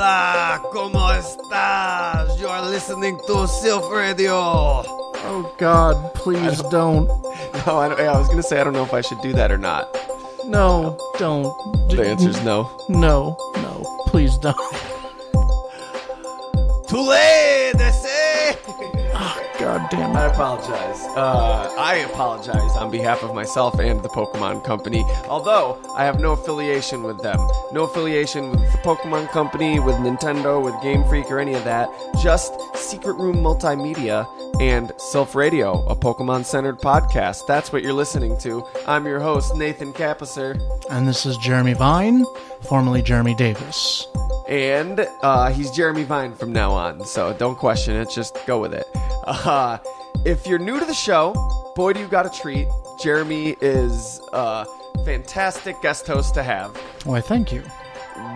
Hola, ¿cómo estás? You are listening to Silph Radio. Oh God, please don't. No, I was going to say I don't know if I should do that or not. No, don't. The answer's no. No, please don't. Too late, they say. Oh, God damn it. I apologize. I apologize on behalf of myself and the Pokemon Company, although I have no affiliation with them. No affiliation with the Pokemon Company, with Nintendo, with Game Freak, or any of that. Just Secret Room Multimedia and Silph Radio, a Pokemon-centered podcast. That's what you're listening to. I'm your host, Nathan Kappesser. And this is Jeremy Vyne, formerly Jeremy Davis. And he's Jeremy Vyne from now on, so don't question it, just go with it. If you're new to the show, boy, do you got a treat. Jeremy is a fantastic guest host to have. Why, thank you.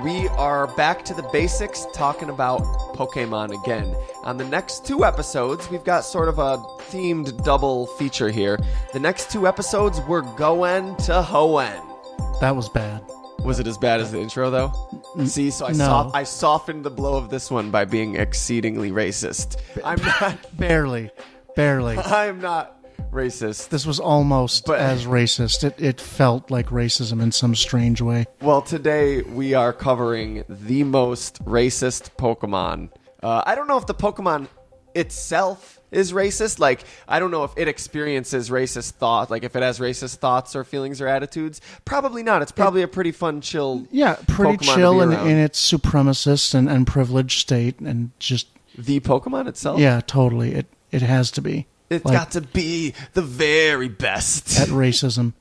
We are back to the basics, talking about Pokemon again. On the next 2 episodes, we've got sort of a themed double feature here. The next 2 episodes, we're going to Hoenn. That was bad. Was it as bad as the intro, though? See, so I softened the blow of this one by being exceedingly racist. I'm not... Barely. I'm not racist. This was almost as racist. It felt like racism in some strange way. Well, today we are covering the most racist Pokemon. I don't know if the Pokemon itself is racist. Like, I don't know if it experiences racist thought, like if it has racist thoughts or feelings or attitudes. Probably not. It's probably a pretty fun, chill pretty Pokemon chill to be around. in its supremacist and privileged state, and just... The Pokemon itself? Yeah, totally. It has to be. It's got to be the very best. At racism.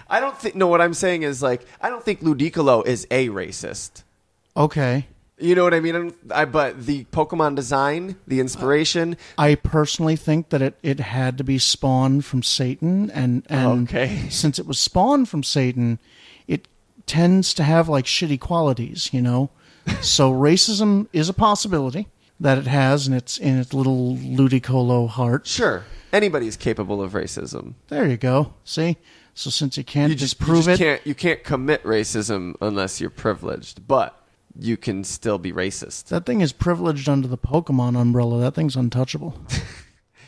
I don't think... No, what I'm saying is, like, I don't think Ludicolo is a racist. Okay. You know what I mean? But the Pokemon design, the inspiration... I personally think that it had to be spawned from Satan, and okay. Since it was spawned from Satan, it tends to have, like, shitty qualities, you know? So racism is a possibility that it has in its little Ludicolo heart. Sure. Anybody's capable of racism. There you go. See? So since you can't disprove it... You can't commit racism unless you're privileged, but... you can still be racist. That thing is privileged under the Pokemon umbrella. That thing's untouchable.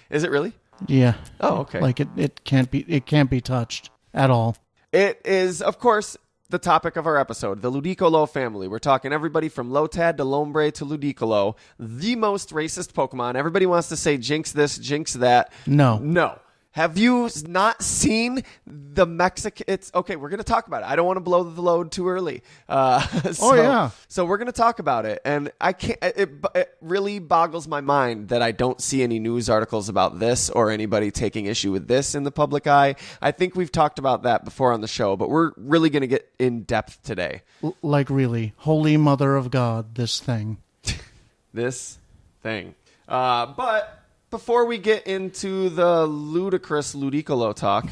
Is it really? Yeah. Oh, okay. Like it can't be touched at all. It is, of course, the topic of our episode, the Ludicolo family. We're talking everybody from Lotad to Lombre to Ludicolo, the most racist Pokemon. Everybody wants to say Jynx this, Jynx that. No. Have you not seen the Mexican... It's okay, we're going to talk about it. I don't want to blow the load too early. So we're going to talk about it. And I can't... It really boggles my mind that I don't see any news articles about this or anybody taking issue with this in the public eye. I think we've talked about that before on the show, but we're really going to get in depth today. Like really, Holy Mother of God, this thing. This thing. But... before we get into the ludicrous Ludicolo talk,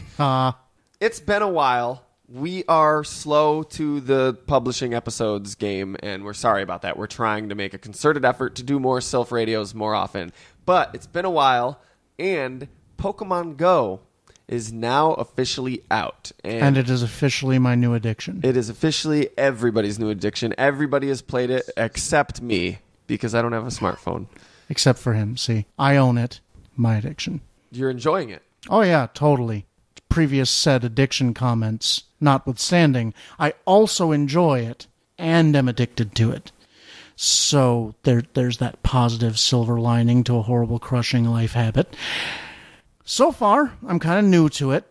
it's been a while. We are slow to the publishing episodes game, and we're sorry about that. We're trying to make a concerted effort to do more Silph Radios more often. But it's been a while, and Pokemon Go is now officially out. And it is officially my new addiction. It is officially everybody's new addiction. Everybody has played it except me, because I don't have a smartphone. Except for him. See, I own it. My addiction. You're enjoying it. Oh, yeah, totally. Previous said addiction comments notwithstanding, I also enjoy it and am addicted to it. So there's that positive silver lining to a horrible, crushing life habit. So far, I'm kind of new to it.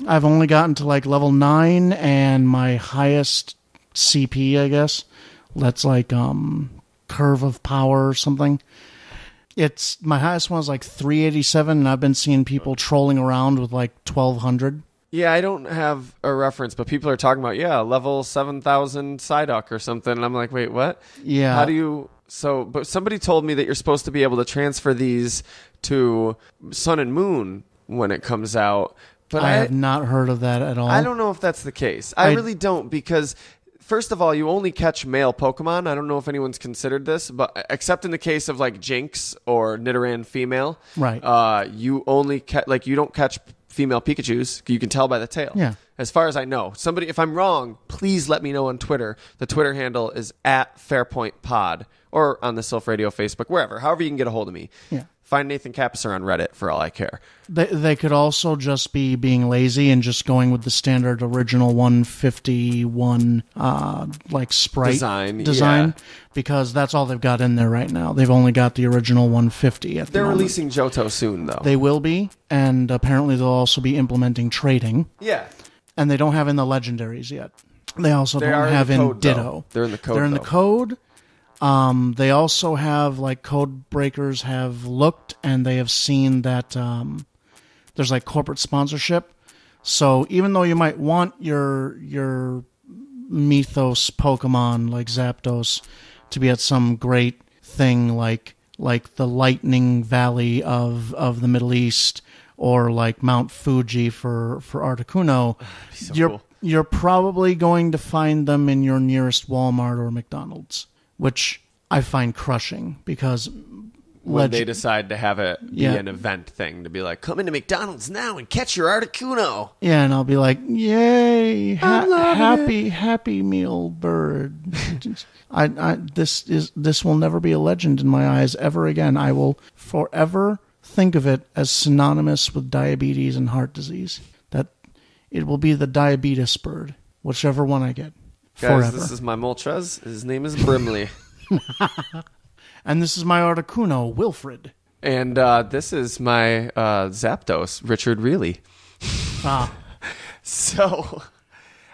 I've only gotten to like level 9 and my highest CP, I guess. That's like Curve of Power or something. It's my highest one is like 387, and I've been seeing people trolling around with like 1200. Yeah, I don't have a reference, but people are talking about level 7,000 Psyduck or something, and I'm like, wait, what? Yeah. How do you? So, but somebody told me that you're supposed to be able to transfer these to Sun and Moon when it comes out, but I have not heard of that at all. I don't know if that's the case. I really don't, because first of all, you only catch male Pokemon. I don't know if anyone's considered this, but except in the case of like Jynx or Nidoran female, right? You only you don't catch female Pikachus. You can tell by the tail. Yeah. As far as I know. Somebody, if I'm wrong, please let me know on Twitter. The Twitter handle is @FairPointPod or on the Silph Radio Facebook, wherever. However you can get a hold of me. Yeah. Find Nathan Kappesser on Reddit for all I care. They could also just be being lazy and just going with the standard original 151 like sprite design because that's all they've got in there right now. They've only got the original 150 at the They're moment. releasing Johto soon, though. They will be, and apparently they'll also be implementing trading. Yeah. And they don't have in the legendaries yet. They also They don't have in code, Ditto. though. They're in the code. They're in the though. code. They also have, like, code breakers have looked and they have seen that there's, like, corporate sponsorship. So even though you might want your Mythos Pokemon, like Zapdos, to be at some great thing like the Lightning Valley of the Middle East or, like, Mount Fuji for Articuno, Cool. You're probably going to find them in your nearest Walmart or McDonald's, which I find crushing because when they decide to have it be an event thing, to be like, come into McDonald's now and catch your Articuno. Yeah, and I'll be like, yay, happy meal bird. This will never be a legend in my eyes ever again. I will forever think of it as synonymous with diabetes and heart disease. That it will be the diabetes bird, whichever one I get. Guys, forever. this is my Moltres. His name is Brimley. And this is my Articuno, Wilfred. And this is my Zapdos, Richard Reilly. So...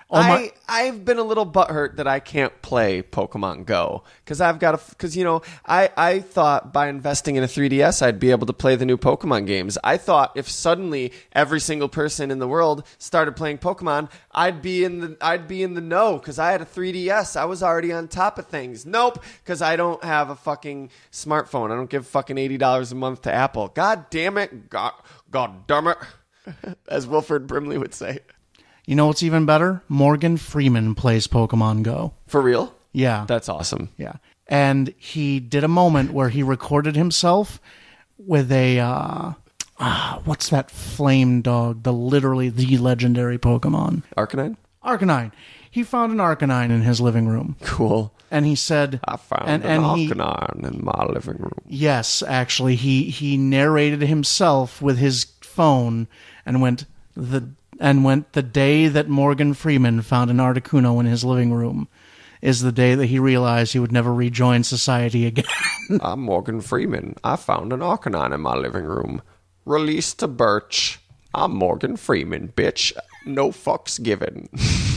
I've been a little butthurt that I can't play Pokemon Go because I thought by investing in a 3DS I'd be able to play the new Pokemon games. I thought if suddenly every single person in the world started playing Pokemon, I'd be in the know because I had a 3DS. I was already on top of things. Nope, because I don't have a fucking smartphone. I don't give fucking $80 a month to Apple. God damn it. God damn it. As Wilfred Brimley would say. You know what's even better? Morgan Freeman plays Pokemon Go. For real? Yeah. That's awesome. Yeah. And he did a moment where he recorded himself with a, what's that flame dog? The legendary Pokemon. Arcanine? Arcanine. He found an Arcanine in his living room. Cool. And he said... I found an Arcanine in my living room. Yes, actually. He narrated himself with his phone and went... the day that Morgan Freeman found an Articuno in his living room is the day that he realized he would never rejoin society again. I'm Morgan Freeman. I found an Arcanine in my living room. Released to Birch. I'm Morgan Freeman, bitch. No fucks given.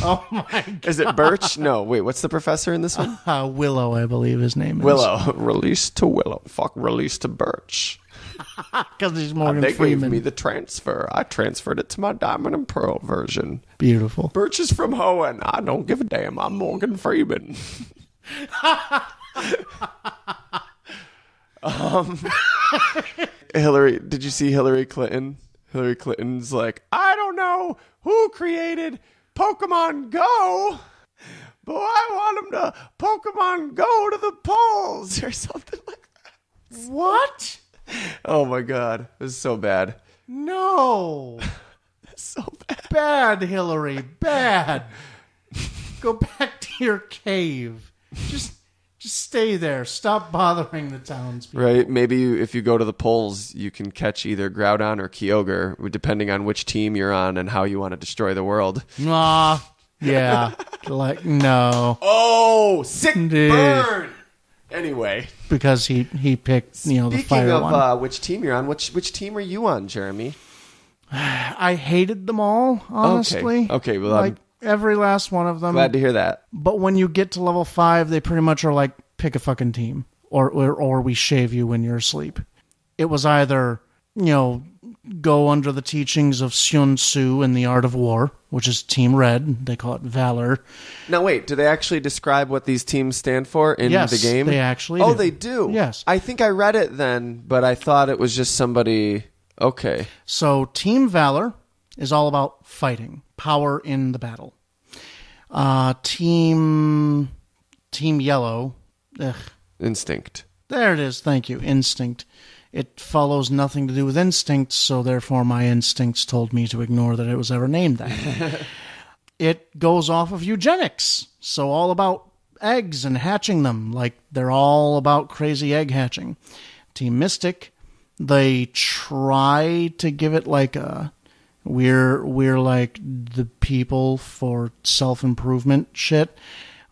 Oh my God. Is it Birch? No, wait, what's the professor in this one? Willow, I believe his name is. Willow. Released to Willow. Fuck, released to Birch. Because he's Morgan They Freeman. gave me the transfer. I transferred it to my Diamond and Pearl version. Beautiful. Birch is from Hoenn. I don't give a damn. I'm Morgan Freeman. Hillary, did you see Hillary Clinton? Hillary Clinton's like, I don't know who created Pokemon Go, but I want them to Pokemon Go to the polls or something like that. What? Oh my God. This is so bad. No. It's so bad. Bad, Hillary. Bad. Go back to your cave. Just stay there. Stop bothering the townspeople. Right? Maybe if you go to the polls, you can catch either Groudon or Kyogre, depending on which team you're on and how you want to destroy the world. Yeah. Like, no. Oh, sick Dude. burn! Anyway. Because he picked, the fire Speaking of one. which team you're on, which team are you on, Jeremy? I hated them all, honestly. Okay, well, like every last one of them. glad to hear that. But when you get to level 5, they pretty much are like, pick a fucking team. Or we shave you when you're asleep. It was either, go under the teachings of Sun Tzu and the Art of War, which is Team Red. They call it Valor. Now, wait, do they actually describe what these teams stand for in Yes, the game? they actually do. do. They do? Yes. I think I read it then, but I thought it was just somebody... Okay. So Team Valor is all about fighting, power in the battle. Team Yellow... Instinct. There it is. Thank you. Instinct. It follows nothing to do with instinct, so therefore my instincts told me to ignore that it was ever named that. it goes off of eugenics. So all about eggs and hatching them. Like, they're all about crazy egg hatching. Team Mystic, they try to give it like a... We're like the people for self-improvement shit.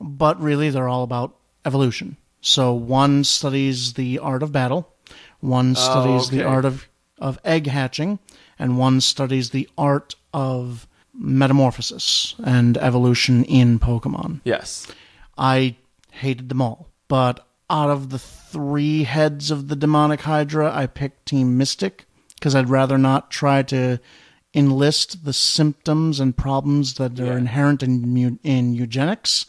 But really, they're all about evolution. So one studies the art of battle. One studies the art of egg hatching. And one studies the art of metamorphosis and evolution in Pokemon. Yes. I hated them all. But out of the 3 heads of the demonic hydra, I picked Team Mystic because I'd rather not try to enlist the symptoms and problems that are inherent in eugenics.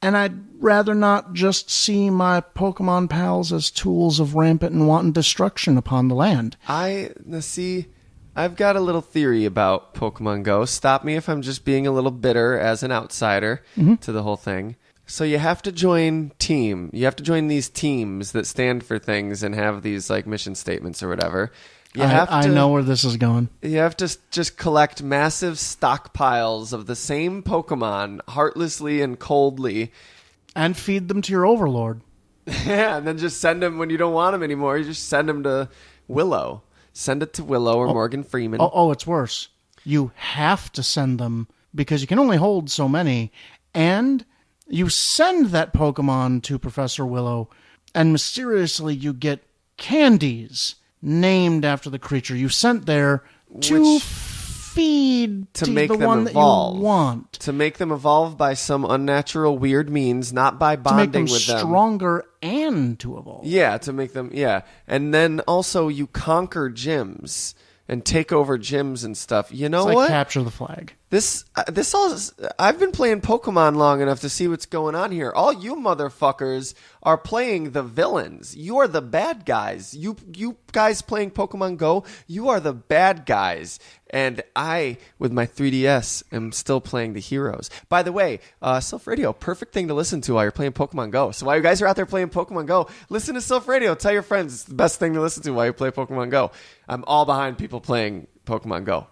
And I'd rather not just see my Pokemon pals as tools of rampant and wanton destruction upon the land. I've got a little theory about Pokemon Go. Stop me if I'm just being a little bitter as an outsider to the whole thing. So you have to join team. You have to join these teams that stand for things and have these like mission statements or whatever. I know where this is going. You have to just collect massive stockpiles of the same Pokemon heartlessly and coldly. And feed them to your overlord. Yeah, and then just send them when you don't want them anymore. You just send them to Willow. Send it to Willow or Morgan Freeman. Oh, it's worse. You have to send them because you can only hold so many. And you send that Pokemon to Professor Willow, and mysteriously you get candies named after the creature you sent there to feed to make the them one evolve. that you want. To make them evolve by some unnatural, weird means, not by bonding with them. To make them stronger and to evolve. Yeah, to make them, And then also you conquer gyms and take over gyms and stuff. You know it's like what? Capture the flag. This all. I've been playing Pokemon long enough to see what's going on here. All you motherfuckers are playing the villains. You are the bad guys. You guys playing Pokemon Go, you are the bad guys. And I, with my 3DS, am still playing the heroes. By the way, Silph Radio, perfect thing to listen to while you're playing Pokemon Go. So while you guys are out there playing Pokemon Go, listen to Silph Radio. Tell your friends it's the best thing to listen to while you play Pokemon Go. I'm all behind people playing Pokemon Go.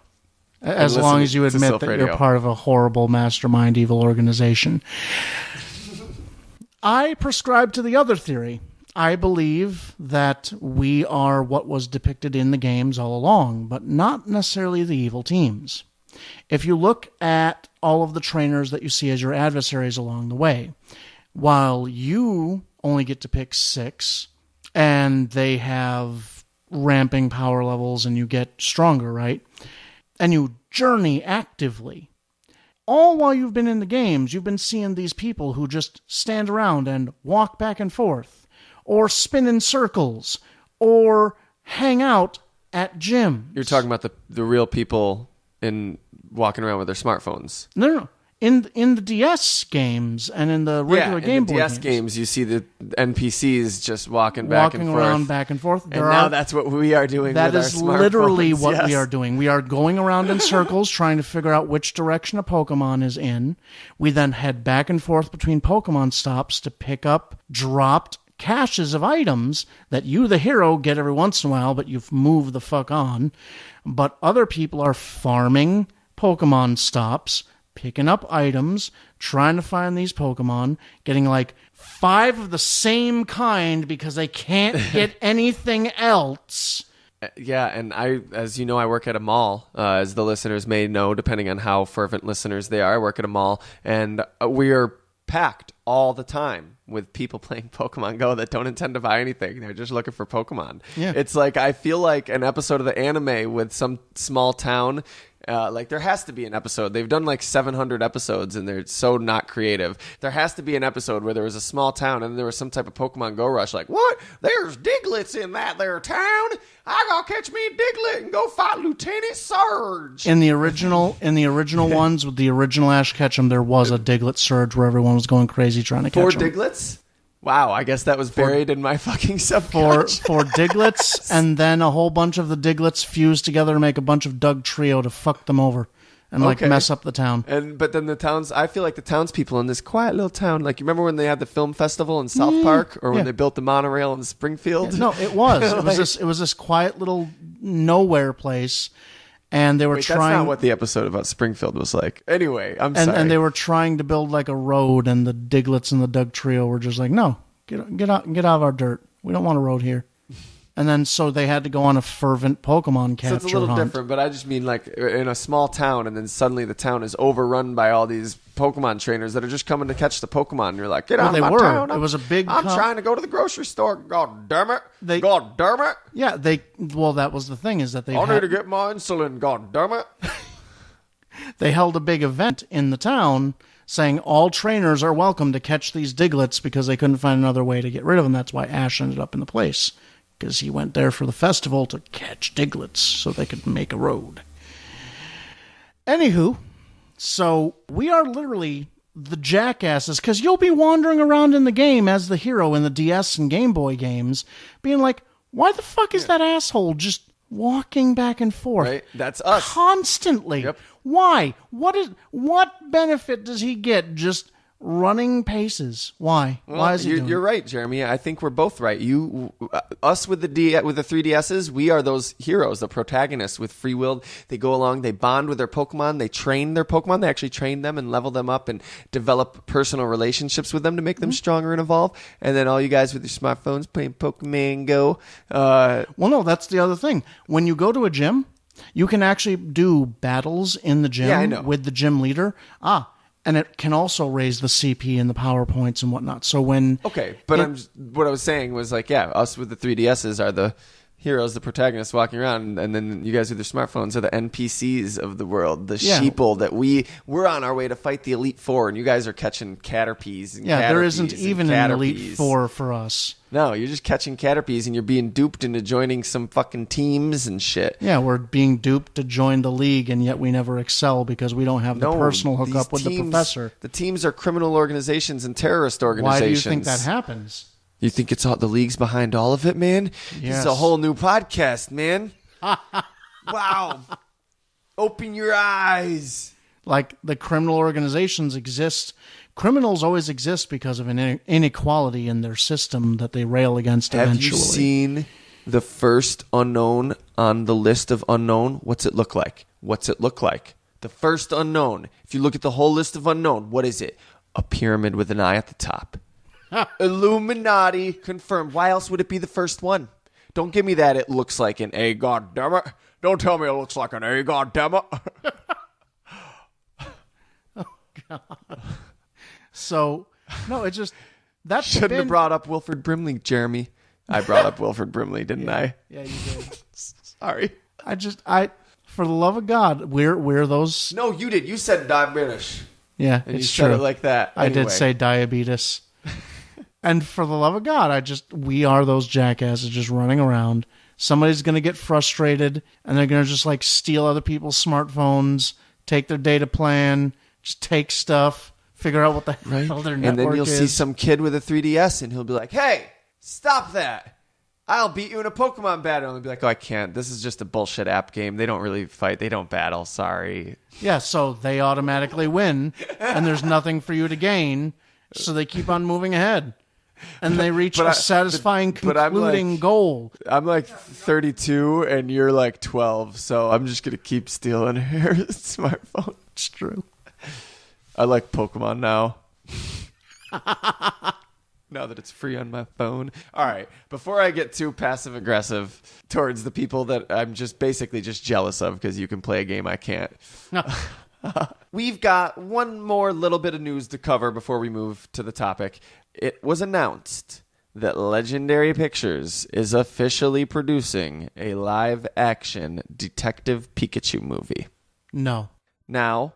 As long as you admit that you're part of a horrible mastermind evil organization. I prescribe to the other theory. I believe that we are what was depicted in the games all along, but not necessarily the evil teams. If you look at all of the trainers that you see as your adversaries along the way, while you only get to pick 6, and they have ramping power levels and you get stronger, right? And you journey actively. All while you've been in the games, you've been seeing these people who just stand around and walk back and forth, or spin in circles, or hang out at gyms. You're talking about the real people in walking around with their smartphones. No. In the DS games and in the regular Game Boy DS games, you see the NPCs just walking back and forth. Walking around back and forth. Now that's what we are doing with our smartphones. That is literally what we are doing. We are going around in circles trying to figure out which direction a Pokemon is in. We then head back and forth between Pokemon stops to pick up dropped caches of items that you, the hero, get every once in a while, but you've moved the fuck on. But other people are farming Pokemon stops, picking up items, trying to find these Pokemon, getting like 5 of the same kind because they can't get anything else. Yeah, and as you know, I work at a mall, as the listeners may know, depending on how fervent listeners they are. I work at a mall, and we are packed all the time with people playing Pokemon Go that don't intend to buy anything. They're just looking for Pokemon. Yeah. It's like, I feel like an episode of the anime with some small town. Like, there has to be an episode. They've done like 700 episodes, and they're so not creative. There has to be an episode where there was a small town, and there was some type of Pokemon Go rush. Like, what? There's Digletts in that there town. I gotta catch me a Diglett and go fight Lieutenant Surge. In the original ones with the original Ash Ketchum, there was a Diglett Surge where everyone was going crazy trying to catch 4 him. Diglets? Wow, I guess that was buried in my fucking subconscious. For Diglets, and then a whole bunch of the Diglets fused together to make a bunch of Doug Trio to fuck them over and mess up the town. But then the towns, I feel like the townspeople in this quiet little town, like, you remember when they had the film festival in South Park, or when they built the monorail in Springfield? Yeah, no, it was. It was this quiet little nowhere place. And they were Wait, trying. that's not what the episode about Springfield was like. Anyway, I'm sorry. And they were trying to build like a road, and the Diglets and the Doug trio were just like, no, get out of our dirt. We don't want a road here. And then so they had to go on a fervent Pokemon capture So it's a little hunt. different, but I just mean like in a small town, and then suddenly the town is overrun by all these Pokemon trainers that are just coming to catch the Pokemon. And you're like, get out of my town. It was a big. I'm trying to go to the grocery store. God damn it! God damn it! Yeah, Well, that was the thing is that they. I need to get my insulin. God damn it! They held a big event in the town saying all trainers are welcome to catch these Diglets because they couldn't find another way to get rid of them. That's why Ash ended up in the place. Because he went there for the festival to catch Diglets so they could make a road. Anywho, so we are literally the jackasses, because you'll be wandering around in the game as the hero in the DS and Game Boy games, being like, why the fuck is that asshole just walking back and forth? Right? That's us. Constantly. Yep. Why? What benefit does he get just running paces? Why? Well, Why is he doing You're right, Jeremy. I think we're both right. Us with the 3DSs, we are those heroes, the protagonists with free will. They go along, they bond with their Pokemon, they train their Pokemon, they actually train them and level them up and develop personal relationships with them to make them stronger and evolve. And then all you guys with your smartphones playing Pokemon Go. Well, no, that's the other thing. When you go to a gym, you can actually do battles in the gym with the gym leader. And it can also raise the CP and the power points and whatnot. So when... Okay, but what I was saying was like, yeah, us with the 3DSs are the heroes, the protagonists walking around, and then you guys with your smartphones are the NPCs of the world, the sheeple that we're on our way to fight the Elite Four, and you guys are catching Caterpies and there isn't even an Elite Four for us. No, you're just catching Caterpies, and you're being duped into joining some fucking teams and shit. Yeah, we're being duped to join the league, and yet we never excel because we don't have the personal hookup with the professor. The teams are criminal organizations and terrorist organizations. Why do you think that happens? You think it's all the league's behind all of it, man? Yes. It's a whole new podcast, man. Wow. Open your eyes. Like the criminal organizations exist. Criminals always exist because of an inequality in their system that they rail against eventually. Have you seen the first unknown on the list of unknown? What's it look like? What's it look like? The first unknown. If you look at the whole list of unknown, what is it? A pyramid with an eye at the top. Illuminati confirmed. Why else would it be the first one? Don't give me that it looks like an A, goddammit. Don't tell me it looks like an A, goddammit. Oh, God. So, no, it just... That shouldn't have brought up Wilford Brimley, Jeremy. I brought up Wilford Brimley, didn't I? Yeah, you did. Sorry. For the love of God, we're those... No, you did. You said diabetes. Yeah, and it's you true. Said it like that. Anyway. I did say diabetes. And for the love of God, we are those jackasses just running around. Somebody's going to get frustrated, and they're going to just like steal other people's smartphones, take their data plan, just take stuff, figure out what the hell their network is. And then you'll see some kid with a 3DS, and he'll be like, hey, stop that. I'll beat you in a Pokemon battle. And they'll be like, oh, I can't. This is just a bullshit app game. They don't really fight. They don't battle. Sorry. Yeah, so they automatically win, and there's nothing for you to gain, so they keep on moving ahead. And they reach a satisfying concluding goal. I'm like 32 and you're like 12, so I'm just going to keep stealing her smartphone. It's true. I like Pokemon now. Now that it's free on my phone. All right, before I get too passive aggressive towards the people that I'm just basically just jealous of because you can play a game I can't. No. We've got one more little bit of news to cover before we move to the topic. It was announced that Legendary Pictures is officially producing a live-action Detective Pikachu movie. No. Now,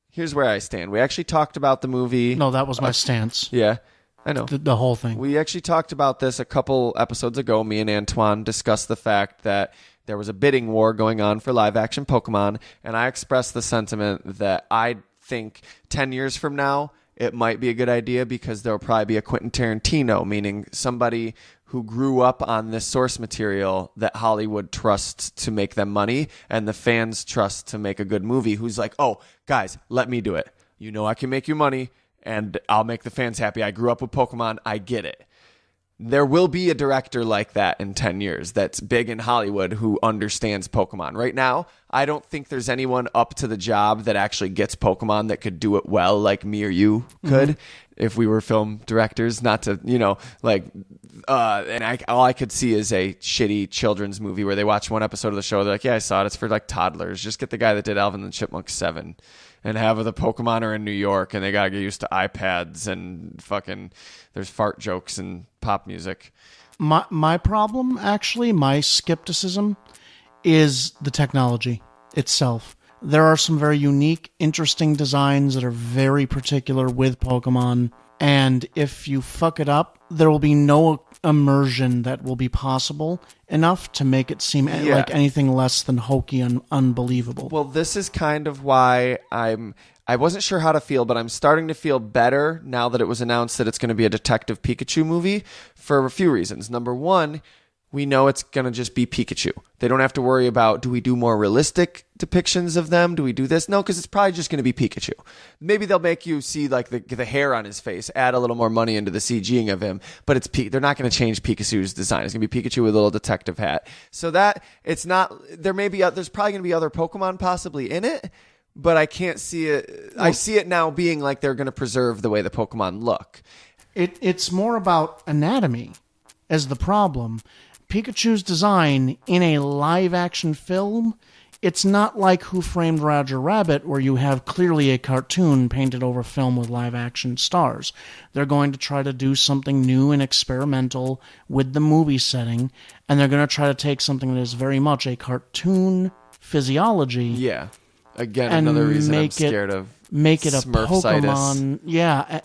here's where I stand. We actually talked about the movie. No, that was my stance. Yeah, I know. The whole thing. We actually talked about this a couple episodes ago. Me and Antoine discussed the fact that there was a bidding war going on for live-action Pokemon, and I expressed the sentiment that I think 10 years from now, it might be a good idea because there will probably be a Quentin Tarantino, meaning somebody who grew up on this source material that Hollywood trusts to make them money and the fans trust to make a good movie, who's like, oh, guys, let me do it. You know I can make you money, and I'll make the fans happy. I grew up with Pokemon. I get it. there will be a director like that in 10 years that's big in Hollywood who understands Pokemon. Right now, I don't think there's anyone up to the job that actually gets Pokemon that could do it well like me or you could if we were film directors. Not to, all I could see is a shitty children's movie where they watch one episode of the show. They're like, yeah, I saw it. It's for like toddlers. Just get the guy that did Alvin and the Chipmunks 7 and have the Pokemon are in New York and they got to get used to iPads and fucking there's fart jokes and pop music. My problem, actually, my skepticism is the technology itself. There are some very unique, interesting designs that are very particular with Pokemon. And if you fuck it up, there will be no immersion that will be possible enough to make it seem like anything less than hokey and unbelievable. Well, this is kind of why I wasn't sure how to feel, but I'm starting to feel better now that it was announced that it's going to be a Detective Pikachu movie for a few reasons. Number one, we know it's going to just be Pikachu. They don't have to worry about, do we do more realistic depictions of them? Do we do this? No, because it's probably just going to be Pikachu. Maybe they'll make you see like the hair on his face, add a little more money into the CGing of him, but they're not going to change Pikachu's design. It's going to be Pikachu with a little detective hat. So that it's not, there's probably going to be other Pokemon possibly in it, but I can't see it. I see it now being like they're going to preserve the way the Pokemon look. It's more about anatomy as the problem. Pikachu's design in a live-action film, it's not like Who Framed Roger Rabbit, where you have clearly a cartoon painted over film with live-action stars. They're going to try to do something new and experimental with the movie setting, and they're going to try to take something that is very much a cartoon physiology. Yeah. Again, another reason I'm scared of make it a Smurfsitis. Pokemon. Yeah,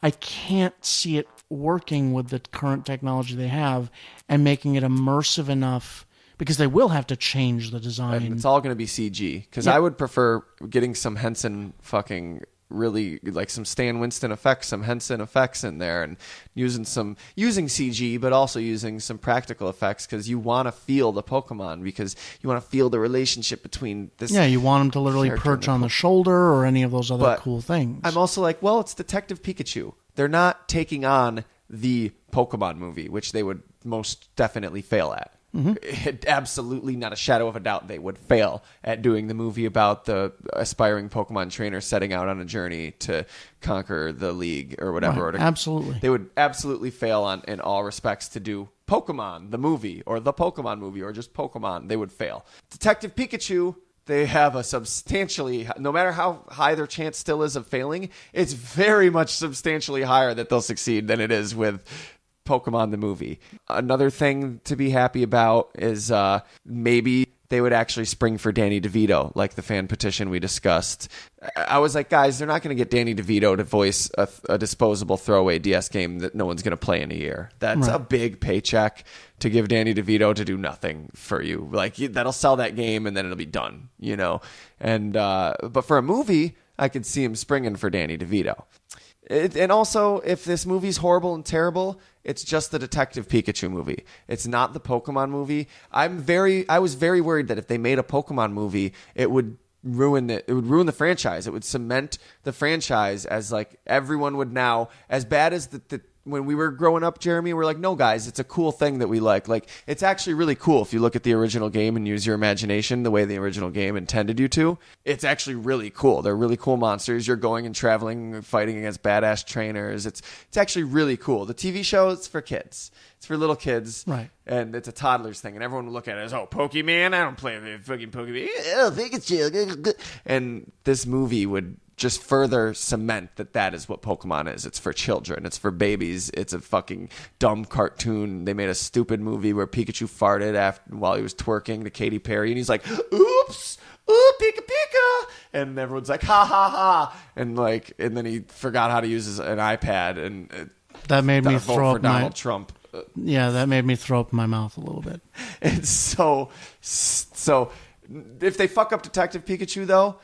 I can't see it working with the current technology they have and making it immersive enough, because they will have to change the design. And it's all going to be CG, because I would prefer getting some Henson fucking really like some Stan Winston effects, some Henson effects in there, and using CG, but also using some practical effects, because you want to feel the Pokemon, because you want to feel the relationship between this. Yeah, you want them to literally perch on the shoulder or any of those other cool things. I'm also like, well, it's Detective Pikachu. They're not taking on the Pokemon movie, which they would most definitely fail at. Absolutely, not a shadow of a doubt, they would fail at doing the movie about the aspiring Pokemon trainer setting out on a journey to conquer the league or whatever. Right, absolutely. They would absolutely fail in all respects to do Pokemon, the movie, or the Pokemon movie, or just Pokemon. They would fail. Detective Pikachu, they have a substantially, no matter how high their chance still is of failing, it's very much substantially higher that they'll succeed than it is with Pokemon the movie. Another thing to be happy about is maybe they would actually spring for Danny DeVito, like the fan petition we discussed. I was like, guys, they're not going to get Danny DeVito to voice a disposable throwaway DS game that no one's going to play in a year. That's a big paycheck to give Danny DeVito to do nothing for you. Like, that'll sell that game and then it'll be done, you know? And but for a movie, I could see him springing for Danny DeVito. And also, if this movie's horrible and terrible, it's just the Detective Pikachu movie. It's not the Pokemon movie. I was very worried that if they made a Pokemon movie, it would ruin the franchise. It would cement the franchise as like everyone would now, as bad as the when we were growing up, Jeremy, we're like, no, guys, it's a cool thing that we like. Like, it's actually really cool if you look at the original game and use your imagination the way the original game intended you to. It's actually really cool. They're really cool monsters. You're going and traveling, fighting against badass trainers. It's actually really cool. The TV show, it's for kids. It's for little kids. Right. And it's a toddler's thing. And everyone would look at it as, oh, Pokemon? I don't play with fucking Pokemon. Oh, Pikachu. And this movie would just further cement that is what Pokemon is. It's for children. It's for babies. It's a fucking dumb cartoon. They made a stupid movie where Pikachu farted while he was twerking to Katy Perry, and he's like, oops, ooh, Pika Pika, and everyone's like, ha ha ha, and then he forgot how to use an iPad, and that made me throw up Donald Trump. Yeah, that made me throw up my mouth a little bit. It's so if they fuck up Detective Pikachu, though,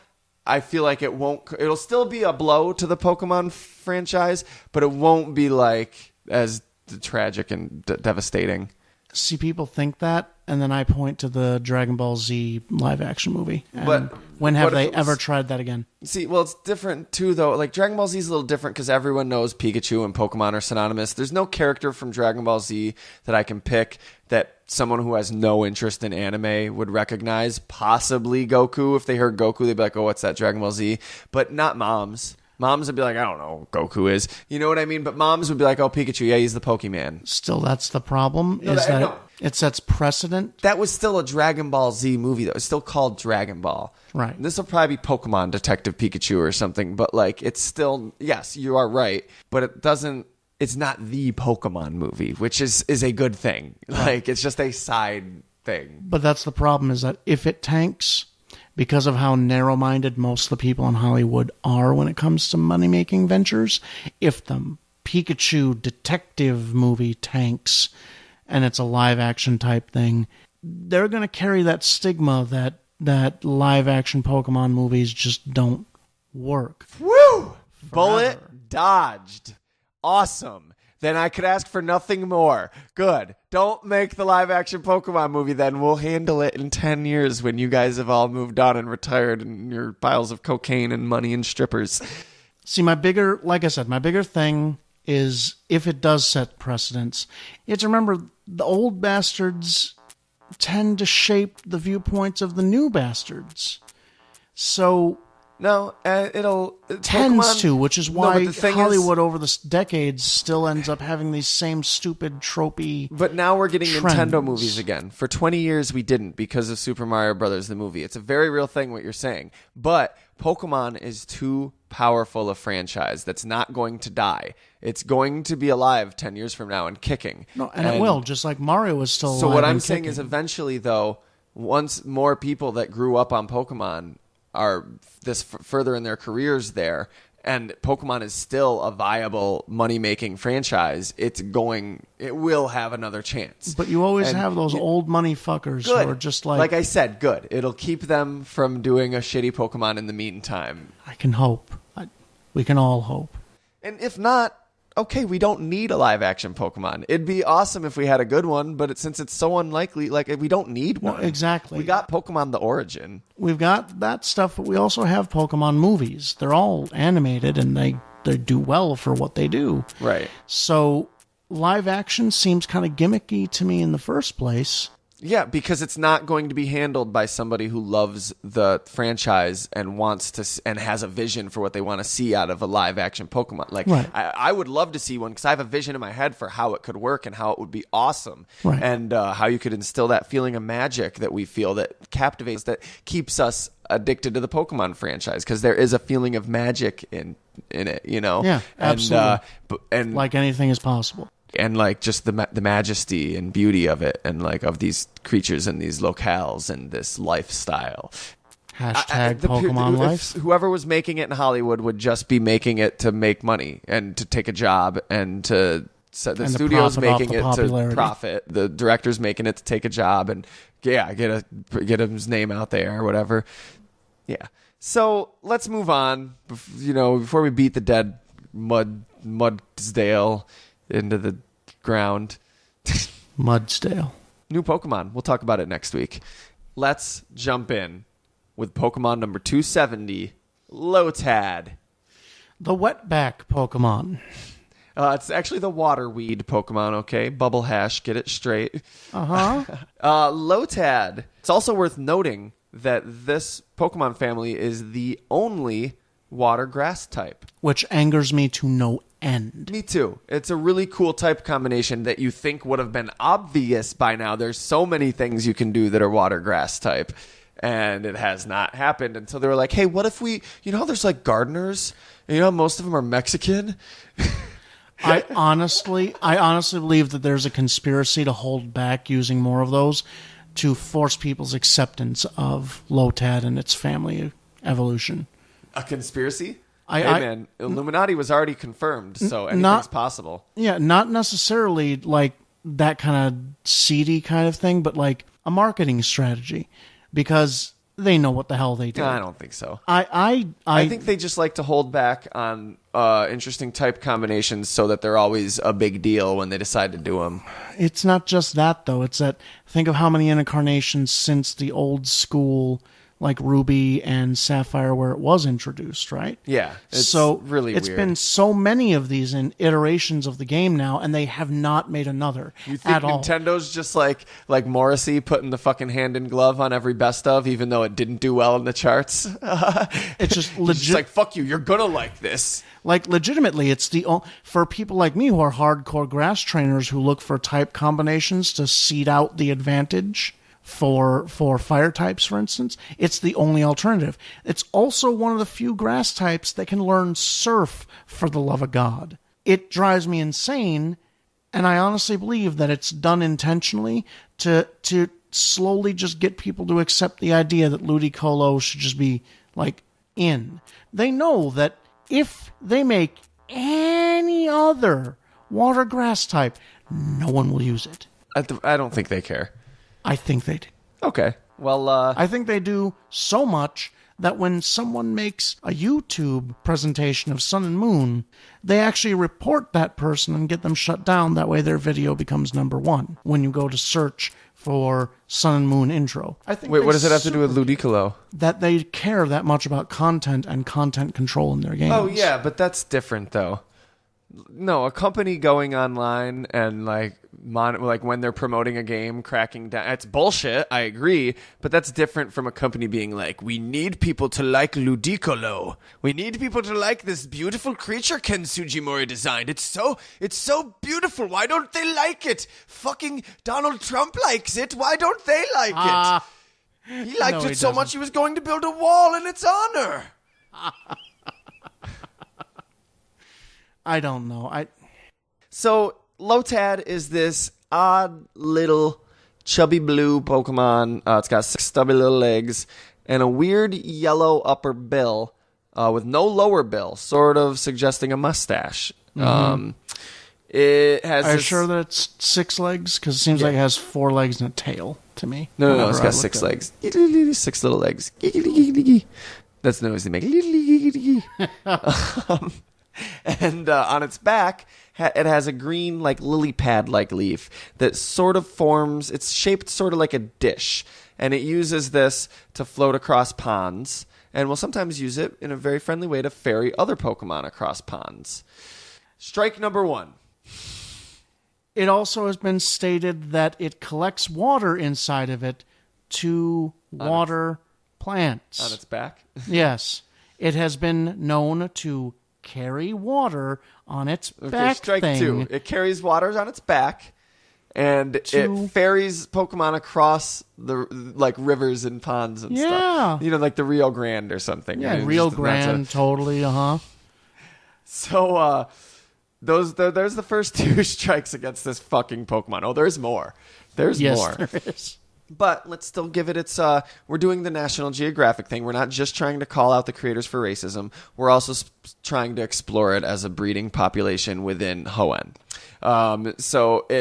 I feel like it'll still be a blow to the Pokemon franchise, but it won't be like as tragic and devastating See, people think that, and then I point to the Dragon Ball Z live-action movie. And when have they ever tried that again? See, well, it's different, too, though. Like, Dragon Ball Z is a little different because everyone knows Pikachu and Pokemon are synonymous. There's no character from Dragon Ball Z that I can pick that someone who has no interest in anime would recognize. Possibly Goku. If they heard Goku, they'd be like, oh, what's that, Dragon Ball Z? But not moms. Moms would be like, I don't know who Goku is. You know what I mean? But moms would be like, oh, Pikachu, yeah, he's the Pokemon. Still, that's the problem, it sets precedent. That was still a Dragon Ball Z movie, though. It's still called Dragon Ball. Right. And this will probably be Pokemon Detective Pikachu or something, but, like, it's still, yes, you are right, but it doesn't, it's not the Pokemon movie, which is a good thing. Right. Like, it's just a side thing. But that's the problem, is that if it tanks, because of how narrow-minded most of the people in Hollywood are when it comes to money-making ventures, if the Pikachu detective movie tanks and it's a live-action type thing, they're going to carry that stigma that live-action Pokemon movies just don't work. Woo! Bullet dodged. Awesome. Then I could ask for nothing more. Good. Don't make the live-action Pokemon movie then. We'll handle it in 10 years when you guys have all moved on and retired and your piles of cocaine and money and strippers. See, my bigger thing is if it does set precedents, you have to remember the old bastards tend to shape the viewpoints of the new bastards. So... No, it'll... Tends Pokemon, to, which is why Hollywood is, over the decades still ends up having these same stupid, tropey But now we're getting trends. Nintendo movies again. For 20 years, we didn't because of Super Mario Brothers, the movie. It's a very real thing, what you're saying. But Pokemon is too powerful a franchise that's not going to die. It's going to be alive 10 years from now and kicking. No, and it will, just like Mario is still alive. So what I'm and saying kicking. is eventually, though, once more people that grew up on Pokemon are this further in their careers there, and Pokemon is still a viable money-making franchise, it will have another chance. But you always have those old money fuckers who are just like... Like I said, good. It'll keep them from doing a shitty Pokemon in the meantime. I can hope. We can all hope. And if not, okay, we don't need a live-action Pokemon. It'd be awesome if we had a good one, but since it's so unlikely, like, we don't need one. No, exactly. We got Pokemon The Origin. We've got that stuff, but we also have Pokemon movies. They're all animated, and they do well for what they do. Right. So live action seems kind of gimmicky to me in the first place. Yeah, because it's not going to be handled by somebody who loves the franchise and wants to and has a vision for what they want to see out of a live action Pokemon. Like, right. I would love to see one because I have a vision in my head for how it could work and how it would be awesome, right. And how you could instill that feeling of magic that we feel that captivates, that keeps us addicted to the Pokemon franchise, because there is a feeling of magic in it, you know? Yeah, absolutely. And like anything is possible. And like just the majesty and beauty of it, and like of these creatures and these locales and this lifestyle. Hashtag Pokemon life. Whoever was making it in Hollywood would just be making it to make money and to take a job and to... So the studio's making it to profit. The director's making it to take a job and get his name out there or whatever. Yeah. So let's move on. Before we beat the dead Mudsdale into the ground. Mudsdale. New Pokemon. We'll talk about it next week. Let's jump in with Pokemon number 270, Lotad. The wetback Pokemon. It's actually the waterweed Pokemon, okay? Bubble hash, get it straight. Uh-huh. Lotad. It's also worth noting that this Pokemon family is the only water grass type. Which angers me to no end. Me too. It's a really cool type combination that you think would have been obvious by now. There's so many things you can do that are water grass type. And it has not happened until they were like, hey, what if we... how there's like gardeners? And most of them are Mexican? I honestly believe that there's a conspiracy to hold back using more of those to force people's acceptance of Lotad and its family evolution. A conspiracy? Man, Illuminati was already confirmed, so anything's possible. Yeah, not necessarily like that kind of seedy kind of thing, but like a marketing strategy. Because they know what the hell they do. I don't think so. I think they just like to hold back on interesting type combinations so that they're always a big deal when they decide to do them. It's not just that, though. It's that, think of how many incarnations since the old school, like Ruby and Sapphire, where it was introduced, right? Yeah. It's really it's weird. been so many of these in iterations of the game now, and they have not made another You think at all. Nintendo's just like Morrissey putting the fucking hand in glove on every best of, even though it didn't do well in the charts? It's just It's just like, fuck you, you're gonna like this. Like, legitimately, it's for people like me who are hardcore grass trainers who look for type combinations to seed out the advantage for fire types, for instance, it's the only alternative. It's also one of the few grass types that can learn Surf, for the love of God. It drives me insane, and I honestly believe that it's done intentionally to slowly just get people to accept the idea that Ludicolo should just be, like, in. They know that if they make any other water grass type, no one will use it. I don't think they care. I think they do. Okay. Well, I think they do so much that when someone makes a YouTube presentation of Sun and Moon, they actually report that person and get them shut down. That way their video becomes #1 when you go to search for Sun and Moon intro. I think. Wait, what does it have to do with Ludicolo? That they care that much about content and content control in their games. Oh, yeah, but that's different, though. No, a company going online and like when they're promoting a game, cracking down, it's bullshit. I agree, but that's different from a company being like, we need people to like Ludicolo. We need people to like this beautiful creature Ken Sugimori designed. It's so beautiful. Why don't they like it? Fucking Donald Trump likes it. Why don't they like it? He liked it so much he was going to build a wall in its honor. I don't know. So Lotad is this odd little chubby blue Pokemon. It's got 6 stubby little legs and a weird yellow upper bill with no lower bill, sort of suggesting a mustache. Mm-hmm. It has. Are you sure that it's 6 legs? Because it seems like it has 4 legs and a tail to me. No, it's got 6 legs. 6 little legs. That's the noise they make. And on its back, it has a green, like, lily pad-like leaf that sort of forms... It's shaped sort of like a dish, and it uses this to float across ponds, and will sometimes use it in a very friendly way to ferry other Pokemon across ponds. Strike number 1. It also has been stated that it collects water inside of it to water plants. On its back? Yes. It has been known to carry water on its back. Strike 2. It carries waters on its back, and it ferries Pokemon across the rivers and ponds and stuff. You know, like the Rio Grande or something. Yeah, Rio Grande, totally. So there's the first 2 strikes against this fucking Pokemon. Oh, there's more. There's more. Yes, there is. But let's still give it its... we're doing the National Geographic thing. We're not just trying to call out the creators for racism. We're also trying to explore it as a breeding population within Hoenn.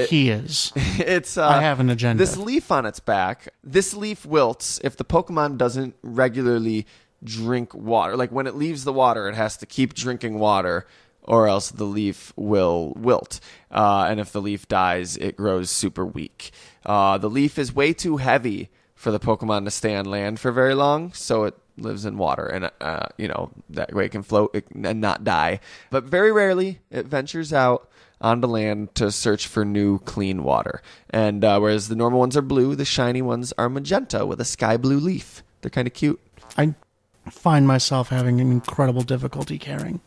He is. It's. I have an agenda. This leaf on its back, this leaf wilts if the Pokemon doesn't regularly drink water. Like when it leaves the water, it has to keep drinking water, or else the leaf will wilt. And if the leaf dies, it grows super weak. The leaf is way too heavy for the Pokemon to stay on land for very long, so it lives in water, and that way it can float and not die. But very rarely, it ventures out onto land to search for new, clean water. And whereas the normal ones are blue, the shiny ones are magenta with a sky blue leaf. They're kind of cute. I find myself having an incredible difficulty carrying.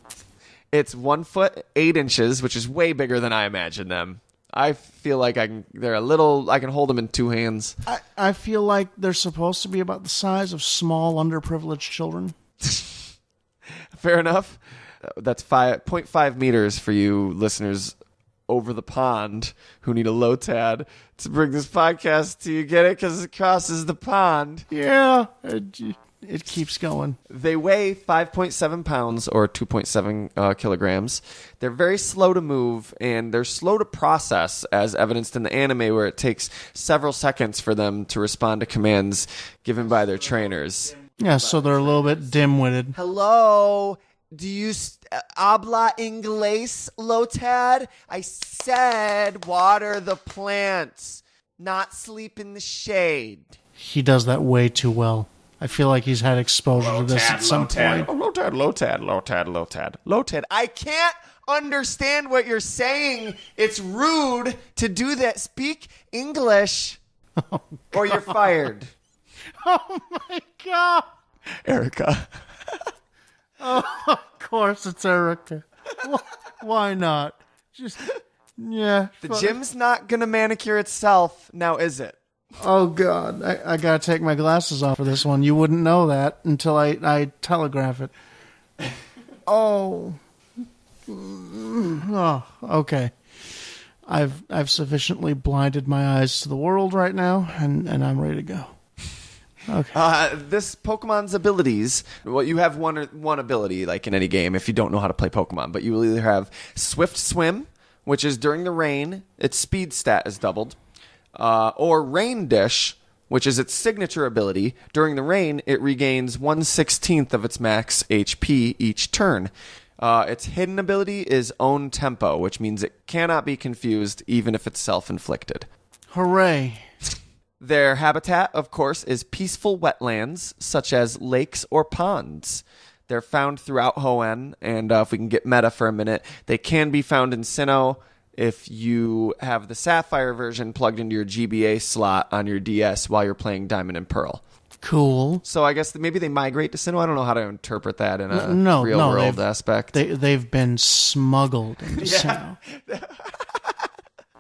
It's 1 foot 8 inches, which is way bigger than I imagined them. I feel like I can hold them in 2 hands. I feel like they're supposed to be about the size of small, underprivileged children. Fair enough. That's 0.5 meters for you listeners over the pond who need a Lotad to bring this podcast to you. Get it? Because it crosses the pond. Yeah. it keeps going. They weigh 5.7 pounds or 2.7 kilograms. They're very slow to move, and they're slow to process, as evidenced in the anime, where it takes several seconds for them to respond to commands given by their trainers. Yeah, so they're a little bit dim-witted. Hello? Do you habla inglés, Lotad? I said water the plants, not sleep in the shade. He does that way too well. I feel like he's had exposure to this at some point. Oh, Lotad. I can't understand what you're saying. It's rude to do that. Speak English, or you're fired. Oh, my God. Erica. Oh, of course it's Erica. Why not? Yeah. The gym's not going to manicure itself, now is it? Oh, God. I got to take my glasses off for this one. You wouldn't know that until I telegraph it. Oh. Oh, okay. I've sufficiently blinded my eyes to the world right now, and I'm ready to go. Okay. This Pokemon's abilities, well, you have one ability, like in any game, if you don't know how to play Pokemon, but you will either have Swift Swim, which is during the rain, its speed stat is doubled, or Rain Dish, which is its signature ability. During the rain, it regains 1/16 of its max HP each turn. Its hidden ability is Own Tempo, which means it cannot be confused even if it's self-inflicted. Hooray. Their habitat, of course, is peaceful wetlands, such as lakes or ponds. They're found throughout Hoenn, and if we can get meta for a minute, they can be found in Sinnoh if you have the Sapphire version plugged into your GBA slot on your DS while you're playing Diamond and Pearl. Cool. So I guess maybe they migrate to Sinnoh. I don't know how to interpret that in a real-world aspect. They've been smuggled into Sinnoh.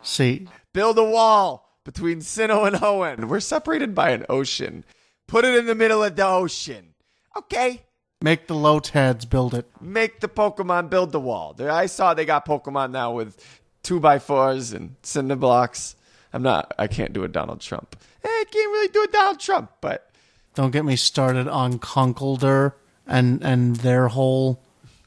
See. Build a wall between Sinnoh and Hoenn. We're separated by an ocean. Put it in the middle of the ocean. Okay. Make the Lotads build it. Make the Pokemon build the wall. I saw they got Pokemon now with 2x4s and cinder blocks. I can't do a Donald Trump. I can't really do a Donald Trump, but. Don't get me started on Conkeldurr and their whole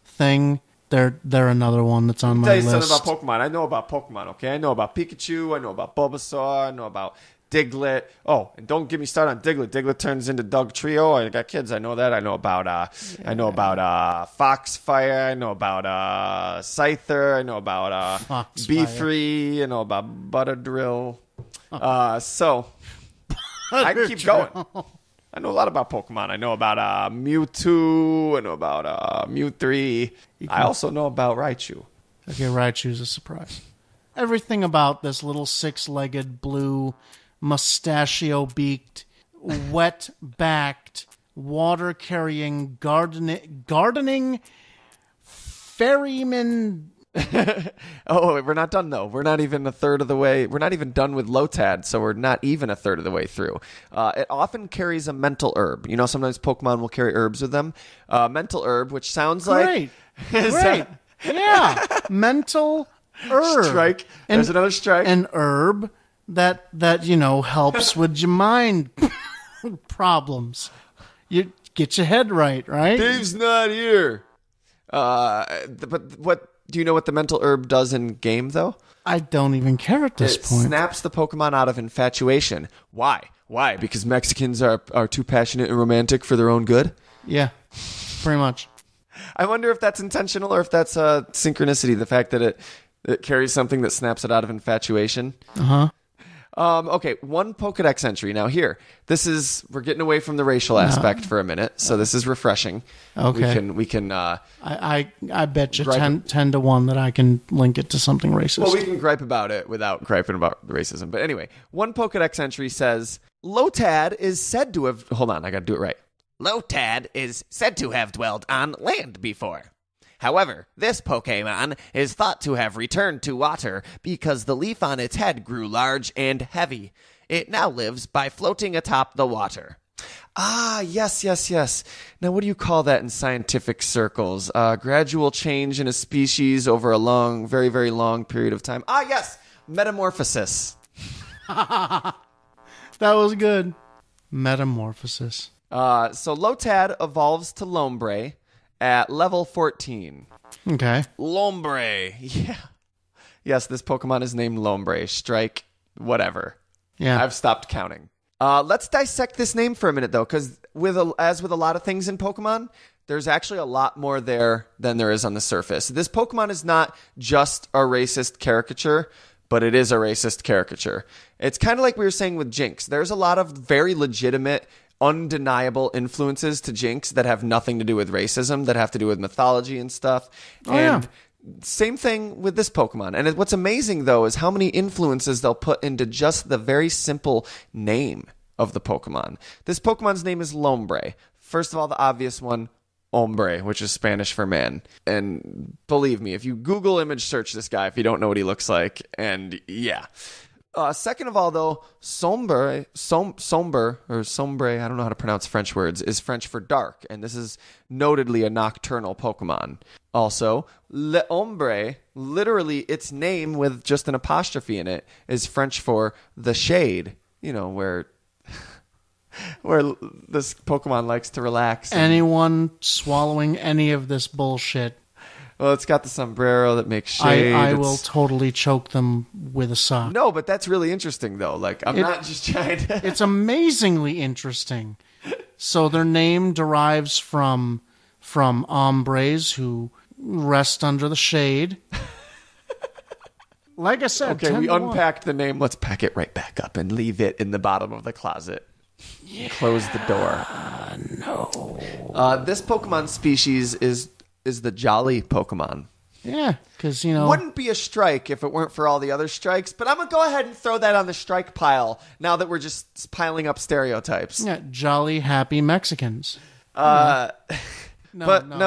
thing. They're another one that's on my list. Tell you something about Pokemon. I know about Pokemon, okay? I know about Pikachu. I know about Bulbasaur. I know about Diglett. Oh, and don't get me started on Diglett. Diglett turns into Dugtrio. I got kids. I know that. I know about Foxfire. I know about Scyther. I know about B3. I know about Butterdrill. So I can keep going. I know a lot about Pokemon. I know about Mewtwo. I know about Mew3. I also know about Raichu. Okay, Raichu's a surprise. Everything about this little six-legged, blue, mustachio-beaked, wet-backed, water-carrying, gardening ferryman. Oh, we're not done, though. We're not even a third of the way. We're not even done with Lotad, so we're not even a third of the way through. It often carries a mental herb. You know, sometimes Pokemon will carry herbs with them. Mental herb, which sounds Great. like... Yeah. Mental herb. Strike. There's another strike. An herb that helps with your mind problems. You get your head right? Dave's not here. But what... Do you know what the mental herb does in game, though? I don't even care at this point. It snaps the Pokemon out of infatuation. Why? Because Mexicans are too passionate and romantic for their own good? Yeah, pretty much. I wonder if that's intentional or if that's synchronicity, the fact that it carries something that snaps it out of infatuation. Uh-huh. Okay, one Pokedex entry. Now here, we're getting away from the racial aspect for a minute, so this is refreshing. Okay. We can I bet you 10 to 1 that I can link it to something racist. Well, we can gripe about it without griping about the racism. But anyway, one Pokedex entry says, Lotad is said to have... Hold on, I got to do it right. Lotad is said to have dwelled on land before. However, this Pokemon is thought to have returned to water because the leaf on its head grew large and heavy. It now lives by floating atop the water. Ah, yes. Now, what do you call that in scientific circles? Gradual change in a species over a long, very, very long period of time. Ah, yes, metamorphosis. That was good. Metamorphosis. So Lotad evolves to Lombre at level 14. Okay. Lombre. Yeah. Yes, this Pokemon is named Lombre. Strike, whatever. Yeah. I've stopped counting. Let's dissect this name for a minute, though, because as with a lot of things in Pokemon, there's actually a lot more there than there is on the surface. This Pokemon is not just a racist caricature, but it is a racist caricature. It's kind of like we were saying with Jynx. There's a lot of very legitimate, undeniable influences to Jynx that have nothing to do with racism, that have to do with mythology and stuff. Same thing with this Pokemon. And what's amazing, though, is how many influences they'll put into just the very simple name of the Pokemon. This Pokemon's name is Lombre. First of all, the obvious one, hombre, which is Spanish for man. And believe me, if you Google image search this guy, if you don't know what he looks like, and yeah. Second of all, though, sombre, I don't know how to pronounce French words, is French for dark, and this is notedly a nocturnal Pokemon. Also, le ombre, literally its name with just an apostrophe in it, is French for the shade, where this Pokemon likes to relax. Anyone swallowing any of this bullshit. Well, it's got the sombrero that makes shade. I will totally choke them with a sock. No, but that's really interesting, though. Like, I'm not just trying to... It's amazingly interesting. So their name derives from hombres who rest under the shade. Like I said, okay, we unpacked the name. Let's pack it right back up and leave it in the bottom of the closet. Yeah, close the door. No. This Pokemon species is the jolly Pokemon. Yeah, because, Wouldn't be a strike if it weren't for all the other strikes, but I'm going to go ahead and throw that on the strike pile now that we're just piling up stereotypes. Yeah, jolly, happy Mexicans. No,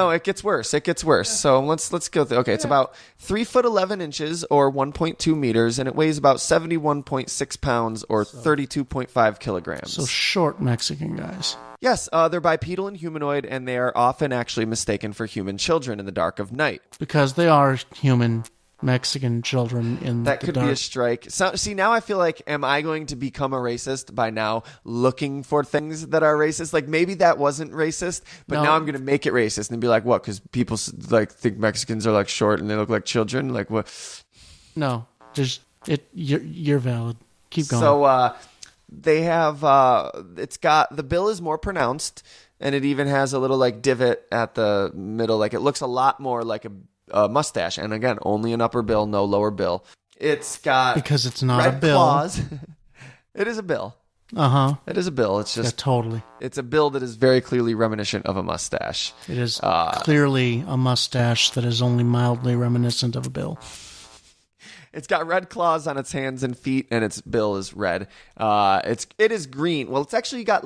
it gets worse. It gets worse. So let's go through. Okay, it's about 3'11" or 1.2 meters, and it weighs about 71.6 pounds or 32.5 kilograms. So short Mexican guys. Yes, they're bipedal and humanoid, and they are often actually mistaken for human children in the dark of night. Because they are human Mexican children in the dark. That could be a strike. So, see, now I feel like, am I going to become a racist by now looking for things that are racist? Like, maybe that wasn't racist, but now I'm going to make it racist and be like, what? Because people think Mexicans are short and they look like children? Like, what? No, you're valid. Keep going. So, they have, the bill is more pronounced, and it even has a little divot at the middle. Like, it looks a lot more like a mustache, and again, only an upper bill, no lower bill. It's got because it's not red a bill. Claws. It is a bill. It is a bill. It's just totally. It's a bill that is very clearly reminiscent of a mustache. It is clearly a mustache that is only mildly reminiscent of a bill. It's got red claws on its hands and feet, and its bill is red. It is green. Well, it's actually got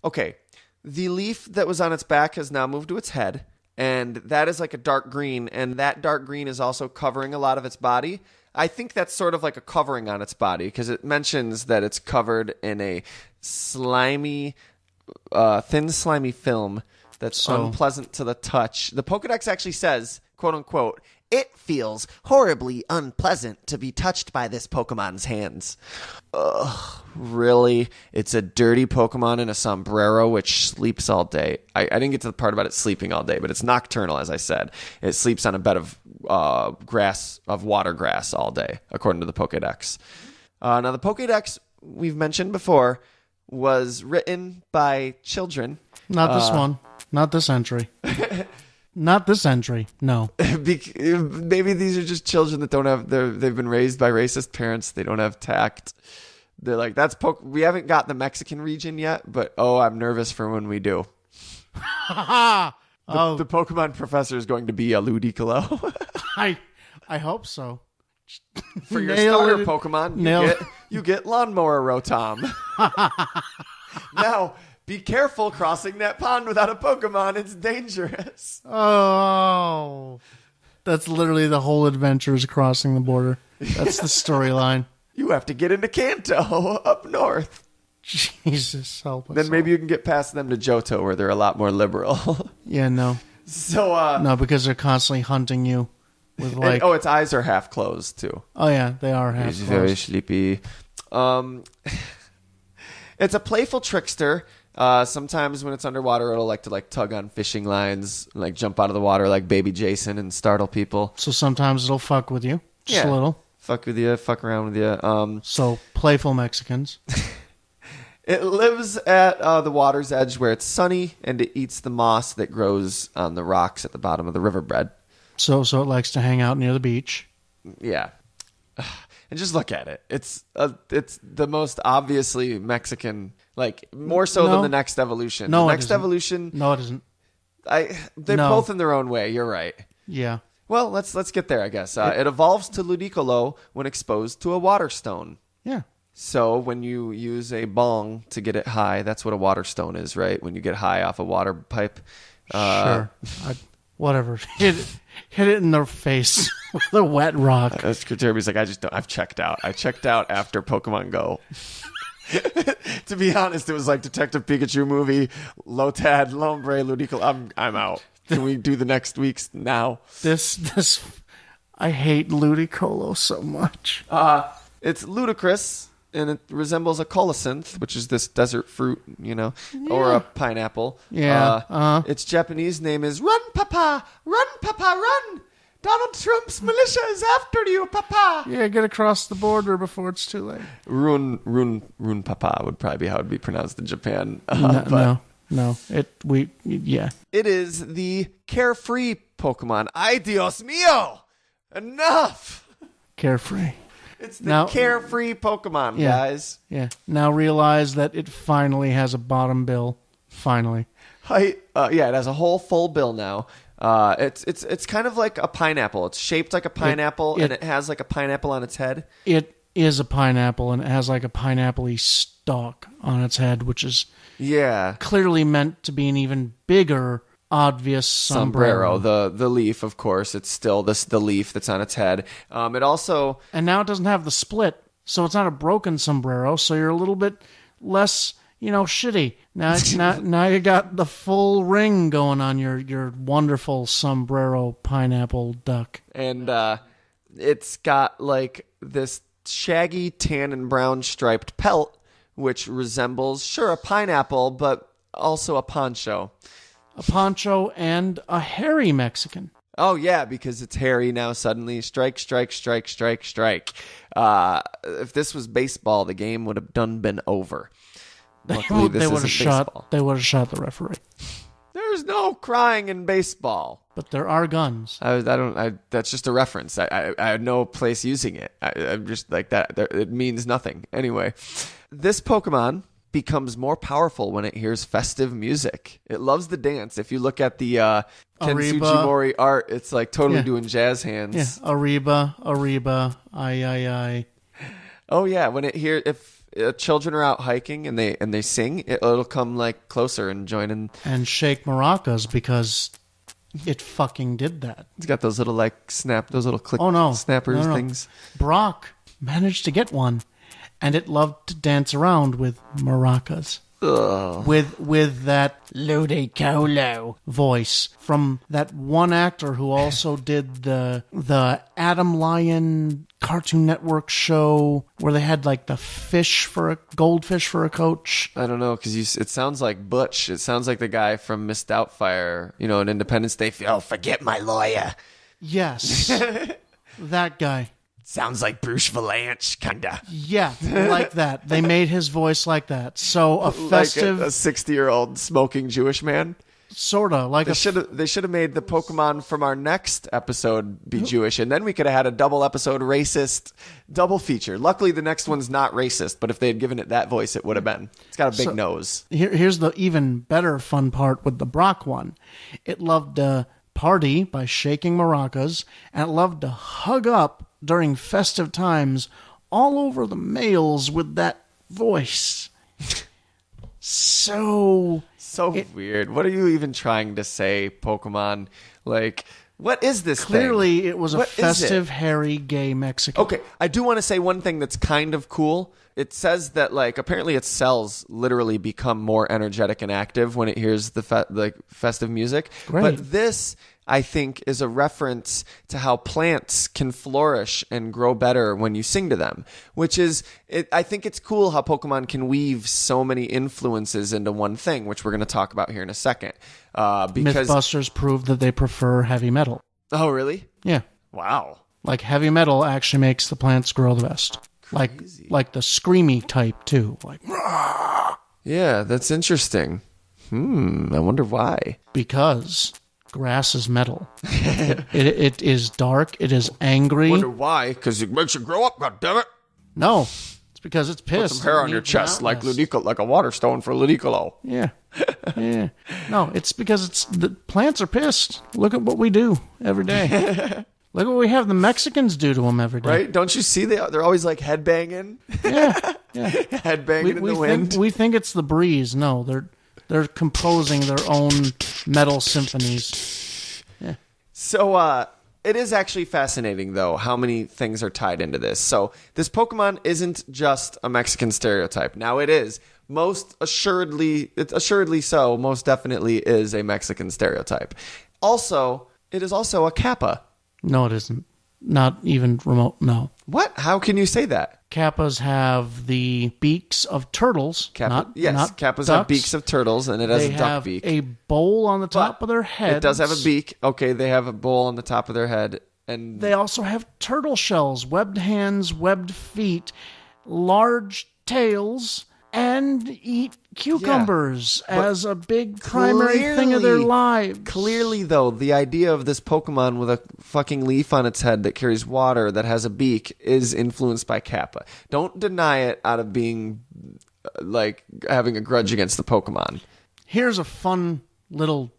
okay. The leaf that was on its back has now moved to its head. And that is like a dark green, and that dark green is also covering a lot of its body. I think that's sort of like a covering on its body, because it mentions that it's covered in a slimy, thin slimy film that's unpleasant to the touch. The Pokedex actually says, quote unquote, "It feels horribly unpleasant to be touched by this Pokemon's hands." Ugh, really? It's a dirty Pokemon in a sombrero which sleeps all day. I didn't get to the part about it sleeping all day, but it's nocturnal, as I said. It sleeps on a bed of water grass all day, according to the Pokedex. Now, the Pokedex, we've mentioned before, was written by children. Not this one. Not this entry. Not this entry, no. Maybe these are just children that don't have... They've been raised by racist parents. They don't have tact. They're like, we haven't got the Mexican region yet, but I'm nervous for when we do. The Pokemon professor is going to be a Ludicolo. I hope so. For your starter Pokemon, you get Lawnmower Rotom. Now... be careful crossing that pond without a Pokemon. It's dangerous. Oh. That's literally the whole adventure is crossing the border. That's the storyline. You have to get into Kanto up north. Jesus, help us. Then maybe you can get past them to Johto, where they're a lot more liberal. Yeah, no. So, no, because they're constantly hunting you with its eyes are half closed, too. Oh, yeah, they are half closed. He's very sleepy. It's a playful trickster. Sometimes when it's underwater, it'll like to like tug on fishing lines, like jump out of the water like baby Jason and startle people. So sometimes it'll fuck with you, just a Yeah. little. Fuck with you, fuck around with you. So playful Mexicans. It lives at the water's edge where it's sunny, and it eats the moss that grows on the rocks at the bottom of the riverbed. So it likes to hang out near the beach. Yeah. And just look at it. It's the most obviously Mexican, like more so than the next evolution. No, the it next isn't. evolution. No, it isn't. They're both in their own way. You're right. Yeah. Well, let's get there, I guess. It evolves to Ludicolo when exposed to a water stone. Yeah. So when you use a bong to get it high, that's what a water stone is, right? When you get high off a water pipe. Sure. Whatever. Hit it in their face with a wet rock. Kirby's like, I've checked out. I checked out after Pokemon Go. To be honest, it was like Detective Pikachu movie, Lotad, Lombre, Ludicolo. I'm out. Can we do the next week's now? This I hate Ludicolo so much. It's ludicrous, and it resembles a colocynth, which is this desert fruit, or a pineapple. Yeah. Its Japanese name is Run, Papa! Run, Papa, run! Donald Trump's militia is after you, Papa! Yeah, get across the border before it's too late. Run, Papa would probably be how it would be pronounced in Japan. No. It is the carefree Pokemon. Ay, Dios mío! Enough! Carefree. It's the carefree Pokemon, guys. Yeah. Now realize that it finally has a bottom bill. Finally. It has a whole full bill now. It's kind of like a pineapple. It's shaped like a pineapple, and it has like a pineapple on its head. It is a pineapple, and it has like a pineapple-y stalk on its head, which is clearly meant to be an even bigger, obvious sombrero. The leaf, of course. It's still the leaf that's on its head. It also... And now it doesn't have the split, so it's not a broken sombrero, so you're a little bit less... shitty. Now you got the full ring going on your wonderful sombrero pineapple duck. And it's got like this shaggy tan and brown striped pelt, which resembles, a pineapple, but also a poncho. A poncho and a hairy Mexican. Oh, yeah, because it's hairy now suddenly. Strike, strike, strike, strike, strike. If this was baseball, the game would have been over. Luckily, this isn't baseball. They would have shot the referee. There's no crying in baseball. But there are guns. That's just a reference. I had no place using it. I'm just like that. It means nothing. Anyway, this Pokemon becomes more powerful when it hears festive music. It loves the dance. If you look at the Ken Sugimori art, it's like totally doing jazz hands. Yeah, Ariba, ay. Oh yeah, when if children are out hiking and they sing, it'll come like closer and join in and shake maracas because it fucking did that. It's got those little like those little click snappers things. Brock managed to get one, and it loved to dance around with maracas. Ugh. With that Ludicolo voice from that one actor who also did the Adam Lion Cartoon Network show where they had like the goldfish for a coach. I don't know, because it sounds like Butch. It sounds like the guy from Miss Doubtfire, in Independence Day. Oh, forget my lawyer. Yes, that guy. Sounds like Bruce Valanche, kinda. Yeah, like that. They made his voice like that. So a festive, like a 60-year-old smoking Jewish man. Sorta like they should have made the Pokemon from our next episode be Jewish, and then we could have had a double episode racist double feature. Luckily, the next one's not racist, but if they had given it that voice, it would have been. It's got a big nose. Here's the even better fun part with the Brock one. It loved to party by shaking maracas, and it loved to hug up during festive times all over the males with that voice. So weird. What are you even trying to say, Pokemon? Like, what is this Clearly, thing? It was a festive, hairy, gay Mexican. Okay, I do want to say one thing that's kind of cool. It says that, like, apparently its cells literally become more energetic and active when it hears the festive music. Great. But this I think, is a reference to how plants can flourish and grow better when you sing to them, which is, I think it's cool how Pokemon can weave so many influences into one thing, which we're going to talk about here in a second. Because Mythbusters proved that they prefer heavy metal. Oh, really? Yeah. Wow. Like heavy metal actually makes the plants grow the best. Crazy. Like the screamy type too. Like yeah, that's interesting. I wonder why. Because grass is metal. It is dark. It is angry. Wonder why? Because it makes you grow up. God damn it! No, it's because it's pissed. Put some hair on your chest, like Ludicolo, like a water stone for Ludicolo. Yeah. Yeah. No, it's because the plants are pissed. Look at what we do every day. Look what we have the Mexicans do to them every day. Right? Don't you see they're always like headbanging? Yeah. Headbanging in the wind. We think it's the breeze. No, they're composing their own metal symphonies. Yeah. So it is actually fascinating, though, how many things are tied into this. So this Pokemon isn't just a Mexican stereotype. Now it is. Most assuredly so, most definitely is a Mexican stereotype. Also, it is also a Kappa. No, it isn't. Not even remote. No. What? How can you say that? Kappas have the beaks of turtles. Kappas ducks. have beaks of turtles, and it has They a duck have beak. a bowl on the top of their head. It does have a beak. Okay, they have a bowl on the top of their head. And They also have turtle shells, webbed hands, webbed feet, large tails, and eat cucumbers as a big primary thing of their lives. Clearly, though, the idea of this Pokemon with a fucking leaf on its head that carries water that has a beak is influenced by Kappa. Don't deny it out of being, like, having a grudge against the Pokemon. Here's a fun little...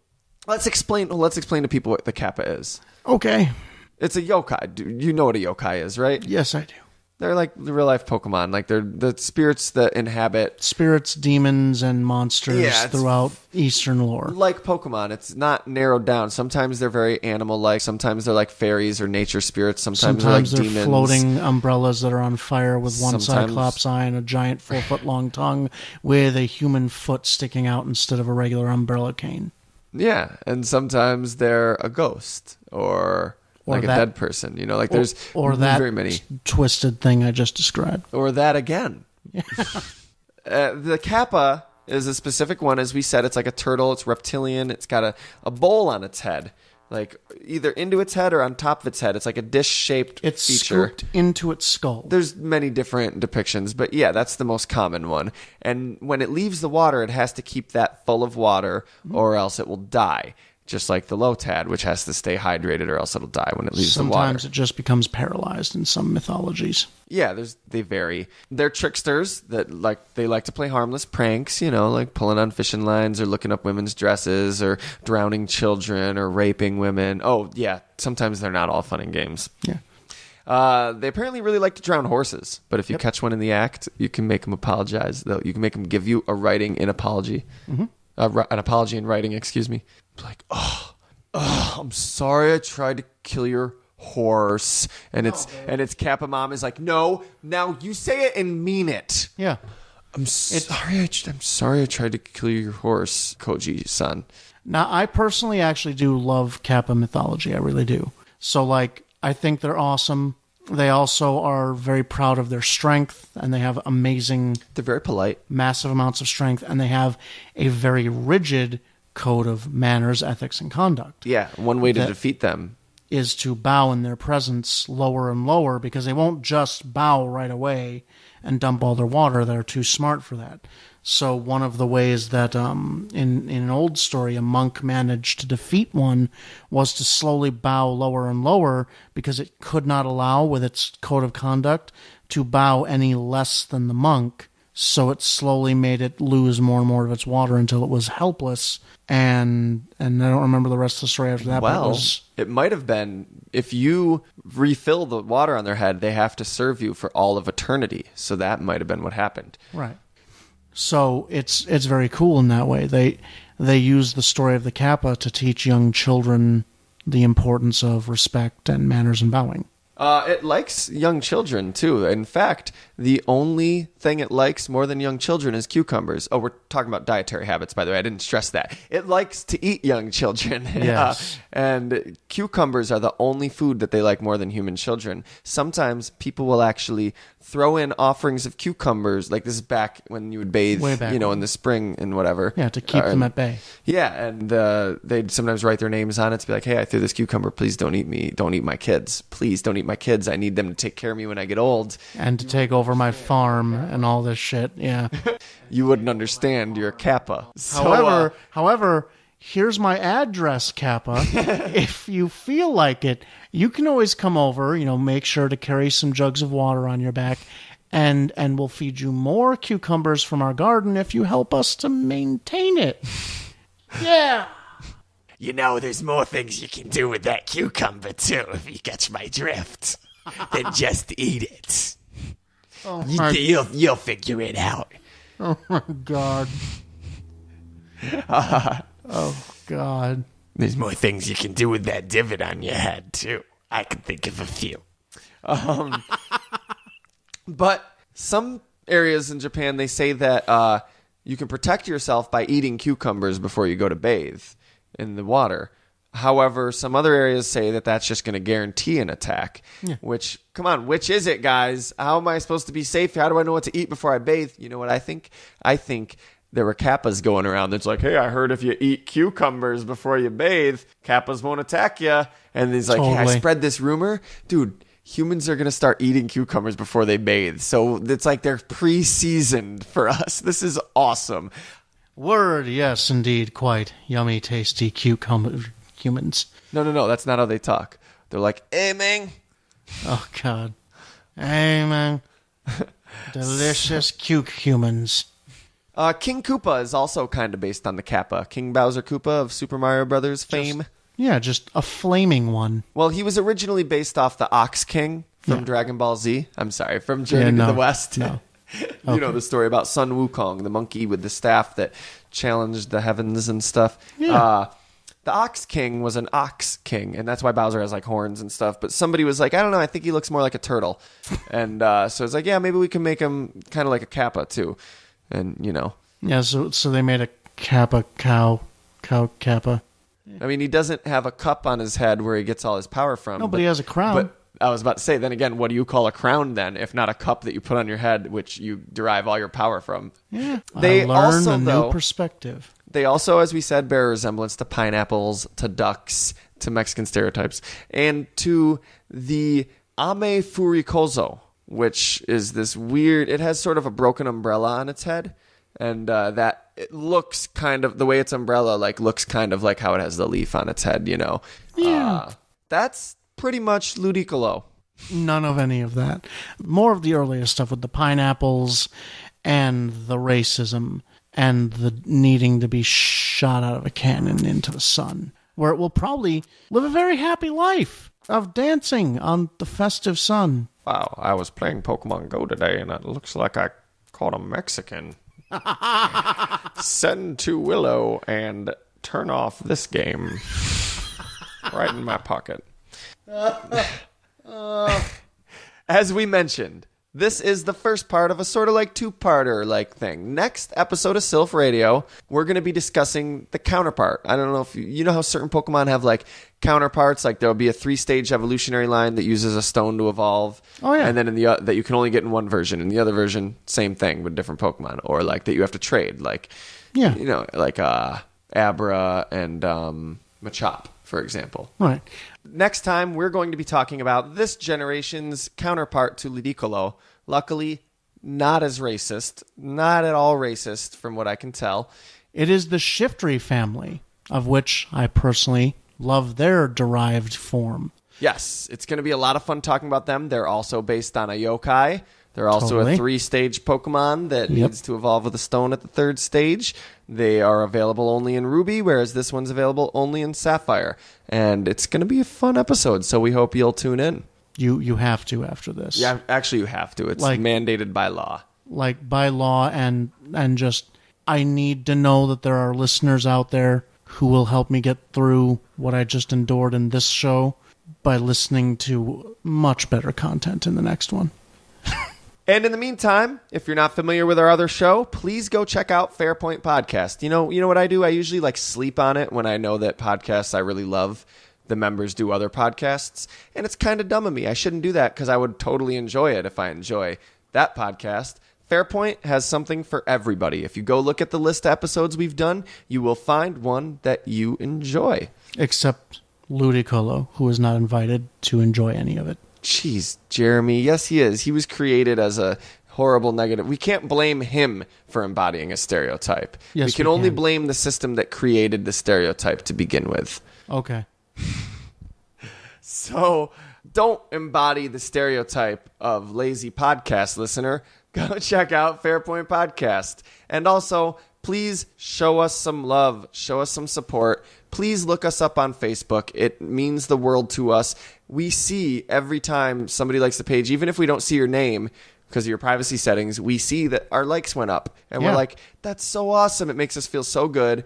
Let's explain to people what the Kappa is. Okay. It's a yokai. You know what a yokai is, right? Yes, I do. They're like the real life Pokemon. Like they're the spirits that inhabit spirits, demons, and monsters throughout Eastern lore. Like Pokemon, it's not narrowed down. Sometimes they're very animal-like. Sometimes they're like fairies or nature spirits. Sometimes they're demons. Floating umbrellas that are on fire with one Cyclops eye and a giant 4-foot-long tongue with a human foot sticking out instead of a regular umbrella cane. Yeah, and sometimes they're a ghost or like a dead person, you know, like there's very many. Twisted thing I just described. Or that again. The Kappa is a specific one. As we said, it's like a turtle. It's reptilian. It's got a bowl on its head, like either into its head or on top of its head. It's like a dish-shaped feature. It's scooped into its skull. There's many different depictions, but yeah, that's the most common one. And when it leaves the water, it has to keep that full of water or else it will die. Just like the Lotad, which has to stay hydrated or else it'll die when it leaves the water. Sometimes it just becomes paralyzed in some mythologies. Yeah, they vary. They're tricksters that they like to play harmless pranks, you know, like pulling on fishing lines or looking up women's dresses or drowning children or raping women. Oh, yeah, sometimes they're not all fun and games. Yeah. They apparently really like to drown horses, but if you catch one in the act, you can make them apologize. You can make them give you an apology. Mm-hmm. An apology in writing, excuse me. Like, oh, I'm sorry I tried to kill your horse. And it's Kappa Mom is like, no, now you say it and mean it. Yeah. I'm sorry I tried to kill your horse, Koji-san. Now, I personally actually do love Kappa mythology. I really do. So, I think they're awesome. They also are very proud of their strength, and they have They're very polite. Massive amounts of strength, and they have a very rigid code of manners, ethics, and conduct. Yeah, one way to defeat them is to bow in their presence lower and lower, because they won't just bow right away and dump all their water. They're too smart for that. So one of the ways that in an old story a monk managed to defeat one was to slowly bow lower and lower, because it could not allow, with its code of conduct, to bow any less than the monk. So it slowly made it lose more and more of its water until it was helpless. And I don't remember the rest of the story after that. Well, it might have been, if you refill the water on their head, they have to serve you for all of eternity. So that might have been what happened. Right. So it's very cool in that way. They use the story of the Kappa to teach young children the importance of respect and manners and bowing. It likes young children, too. In fact, the only thing it likes more than young children is cucumbers. Oh, we're talking about dietary habits, by the way. I didn't stress that. It likes to eat young children. Yes. And cucumbers are the only food that they like more than human children. Sometimes people will actually throw in offerings of cucumbers. Like, this is back when you would bathe, Way back in the spring and whatever. Yeah, to keep them at bay. Yeah, and they'd sometimes write their names on it to be like, hey, I threw this cucumber. Please don't eat me. Don't eat my kids. Please don't eat my kids. I need them to take care of me when I get old. And to take over my farm and all this shit, yeah. You wouldn't understand. You're a Kappa. So, However, here's my address, Kappa. If you feel like it, you can always come over, make sure to carry some jugs of water on your back, and we'll feed you more cucumbers from our garden if you help us to maintain it. Yeah. There's more things you can do with that cucumber, too, if you catch my drift, than just eat it. Oh, You'll figure it out. oh my God. Oh, God. There's more things you can do with that divot on your head, too. I can think of a few. But some areas in Japan, they say that you can protect yourself by eating cucumbers before you go to bathe in the water. However, some other areas say that that's just going to guarantee an attack. Yeah. Which, come on, which is it, guys? How am I supposed to be safe? How do I know what to eat before I bathe? You know what I think? I think there were Kappas going around that's like, hey, I heard if you eat cucumbers before you bathe, Kappas won't attack you. And he's like, hey, I spread this rumor. Dude, humans are going to start eating cucumbers before they bathe. So it's like they're pre-seasoned for us. This is awesome. Word, yes, indeed. Quite yummy, tasty humans. No. That's not how they talk. They're like, hey, man. Oh, God. Hey, man. Delicious humans. King Koopa is also kind of based on the Kappa. King Bowser Koopa of Super Mario Brothers fame. Just a flaming one. Well, he was originally based off the Ox King from Dragon Ball Z. I'm sorry, from Journey to the West. No. You know the story about Sun Wukong, the monkey with the staff that challenged the heavens and stuff. Yeah. The Ox King was an ox king, and that's why Bowser has like horns and stuff. But somebody was like, I don't know, I think he looks more like a turtle. And so it's like, yeah, maybe we can make him kind of like a Kappa too. And, Yeah, so they made a Kappa cow Kappa. I mean, he doesn't have a cup on his head where he gets all his power from. No, but he has a crown. But I was about to say, then again, what do you call a crown then, if not a cup that you put on your head, which you derive all your power from? Yeah, They I learn also, a though, new perspective. They also, as we said, bear a resemblance to pineapples, to ducks, to Mexican stereotypes, and to the Ame Furikozo, which is this weird, it has sort of a broken umbrella on its head, and that it looks kind of, the way its umbrella looks kind of like how it has the leaf on its head, Yeah. That's pretty much Ludicolo. None of any of that. More of the earlier stuff with the pineapples and the racism and the needing to be shot out of a cannon into the sun, where it will probably live a very happy life of dancing on the festive sun. Wow, I was playing Pokemon Go today, and it looks like I caught a Mexican. Send to Willow and turn off this game. Right in my pocket. As we mentioned, this is the first part of a sort of like two-parter thing. Next episode of Silph Radio, we're going to be discussing the counterpart. I don't know if you know how certain Pokemon have counterparts. There'll be a 3-stage evolutionary line that uses a stone to evolve. Oh yeah. And then that you can only get in one version. In the other version, same thing with different Pokemon, or that you have to trade. Abra and Machop, for example. Right. Next time, we're going to be talking about this generation's counterpart to Ludicolo. Luckily, not as racist. Not at all racist, from what I can tell. It is the Shiftry family, of which I personally love their derived form. Yes, it's going to be a lot of fun talking about them. They're also based on a yokai. They're also a 3-stage Pokemon that needs to evolve with a stone at the 3rd stage. They are available only in Ruby, whereas this one's available only in Sapphire. And it's going to be a fun episode, so we hope you'll tune in. You have to after this. Yeah, actually you have to. It's mandated by law. By law, and just, I need to know that there are listeners out there who will help me get through what I just endured in this show. by listening to much better content in the next one. And in the meantime, if you're not familiar with our other show, please go check out Fairpoint Podcast. You know what I do? I usually sleep on it when I know that podcasts I really love, the members do other podcasts. And it's kind of dumb of me. I shouldn't do that because I would totally enjoy it if I enjoy that podcast. Fairpoint has something for everybody. If you go look at the list of episodes we've done, you will find one that you enjoy. Except Ludicolo, who was not invited to enjoy any of it. Jeez, Jeremy. Yes, he is. He was created as a horrible negative. We can't blame him for embodying a stereotype. Yes, we can only blame the system that created the stereotype to begin with. Okay. So don't embody the stereotype of lazy podcast listener. Go check out Fairpoint Podcast. And also, please show us some love. Show us some support. Please look us up on Facebook. It means the world to us. We see every time somebody likes the page, even if we don't see your name because of your privacy settings, we see that our likes went up. And we're like, that's so awesome. It makes us feel so good.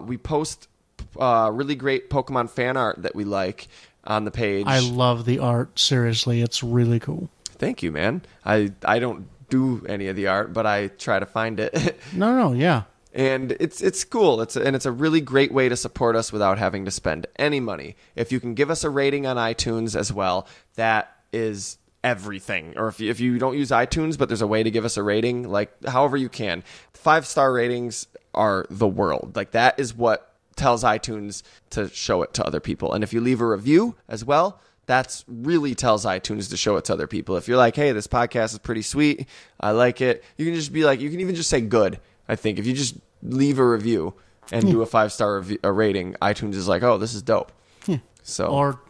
We post really great Pokemon fan art that we like on the page. I love the art. Seriously, it's really cool. Thank you, man. I don't do any of the art, but I try to find it. No, yeah. And it's cool. It's a really great way to support us without having to spend any money. If you can give us a rating on iTunes as well, that is everything. Or if you don't use iTunes, but there's a way to give us a rating, however you can. 5-star ratings are the world. That is what tells iTunes to show it to other people. And if you leave a review as well, that's really tells iTunes to show it to other people. If you're like, hey, this podcast is pretty sweet, I like it, you can just be like, you can even just say good. I think if you just leave a review and do a 5-star rating, iTunes is like, oh, this is dope. Yeah. So, or,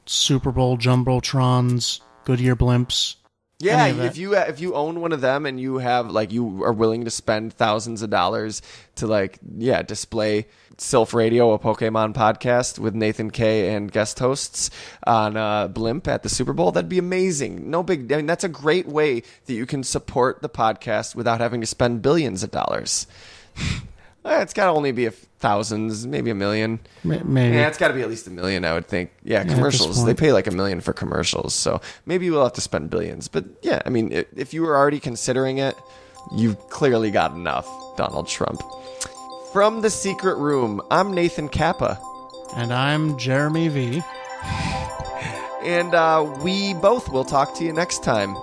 Super Bowl Jumbotrons, Goodyear blimps. yeah, if you own one of them and you have you are willing to spend thousands of dollars to display Silph Radio, a Pokemon podcast with Nathan K and guest hosts on a blimp at the Super Bowl, that'd be amazing. That's a great way that you can support the podcast without having to spend billions of dollars. It's got to only be thousands, maybe $1 million. Maybe. Yeah, it's got to be at least $1 million, I would think. Yeah, commercials. They pay $1 million for commercials, so maybe we'll have to spend billions. But yeah, I mean, if you were already considering it, you've clearly got enough, Donald Trump. From the secret room, I'm Nathan Kappa. And I'm Jeremy V. And we both will talk to you next time.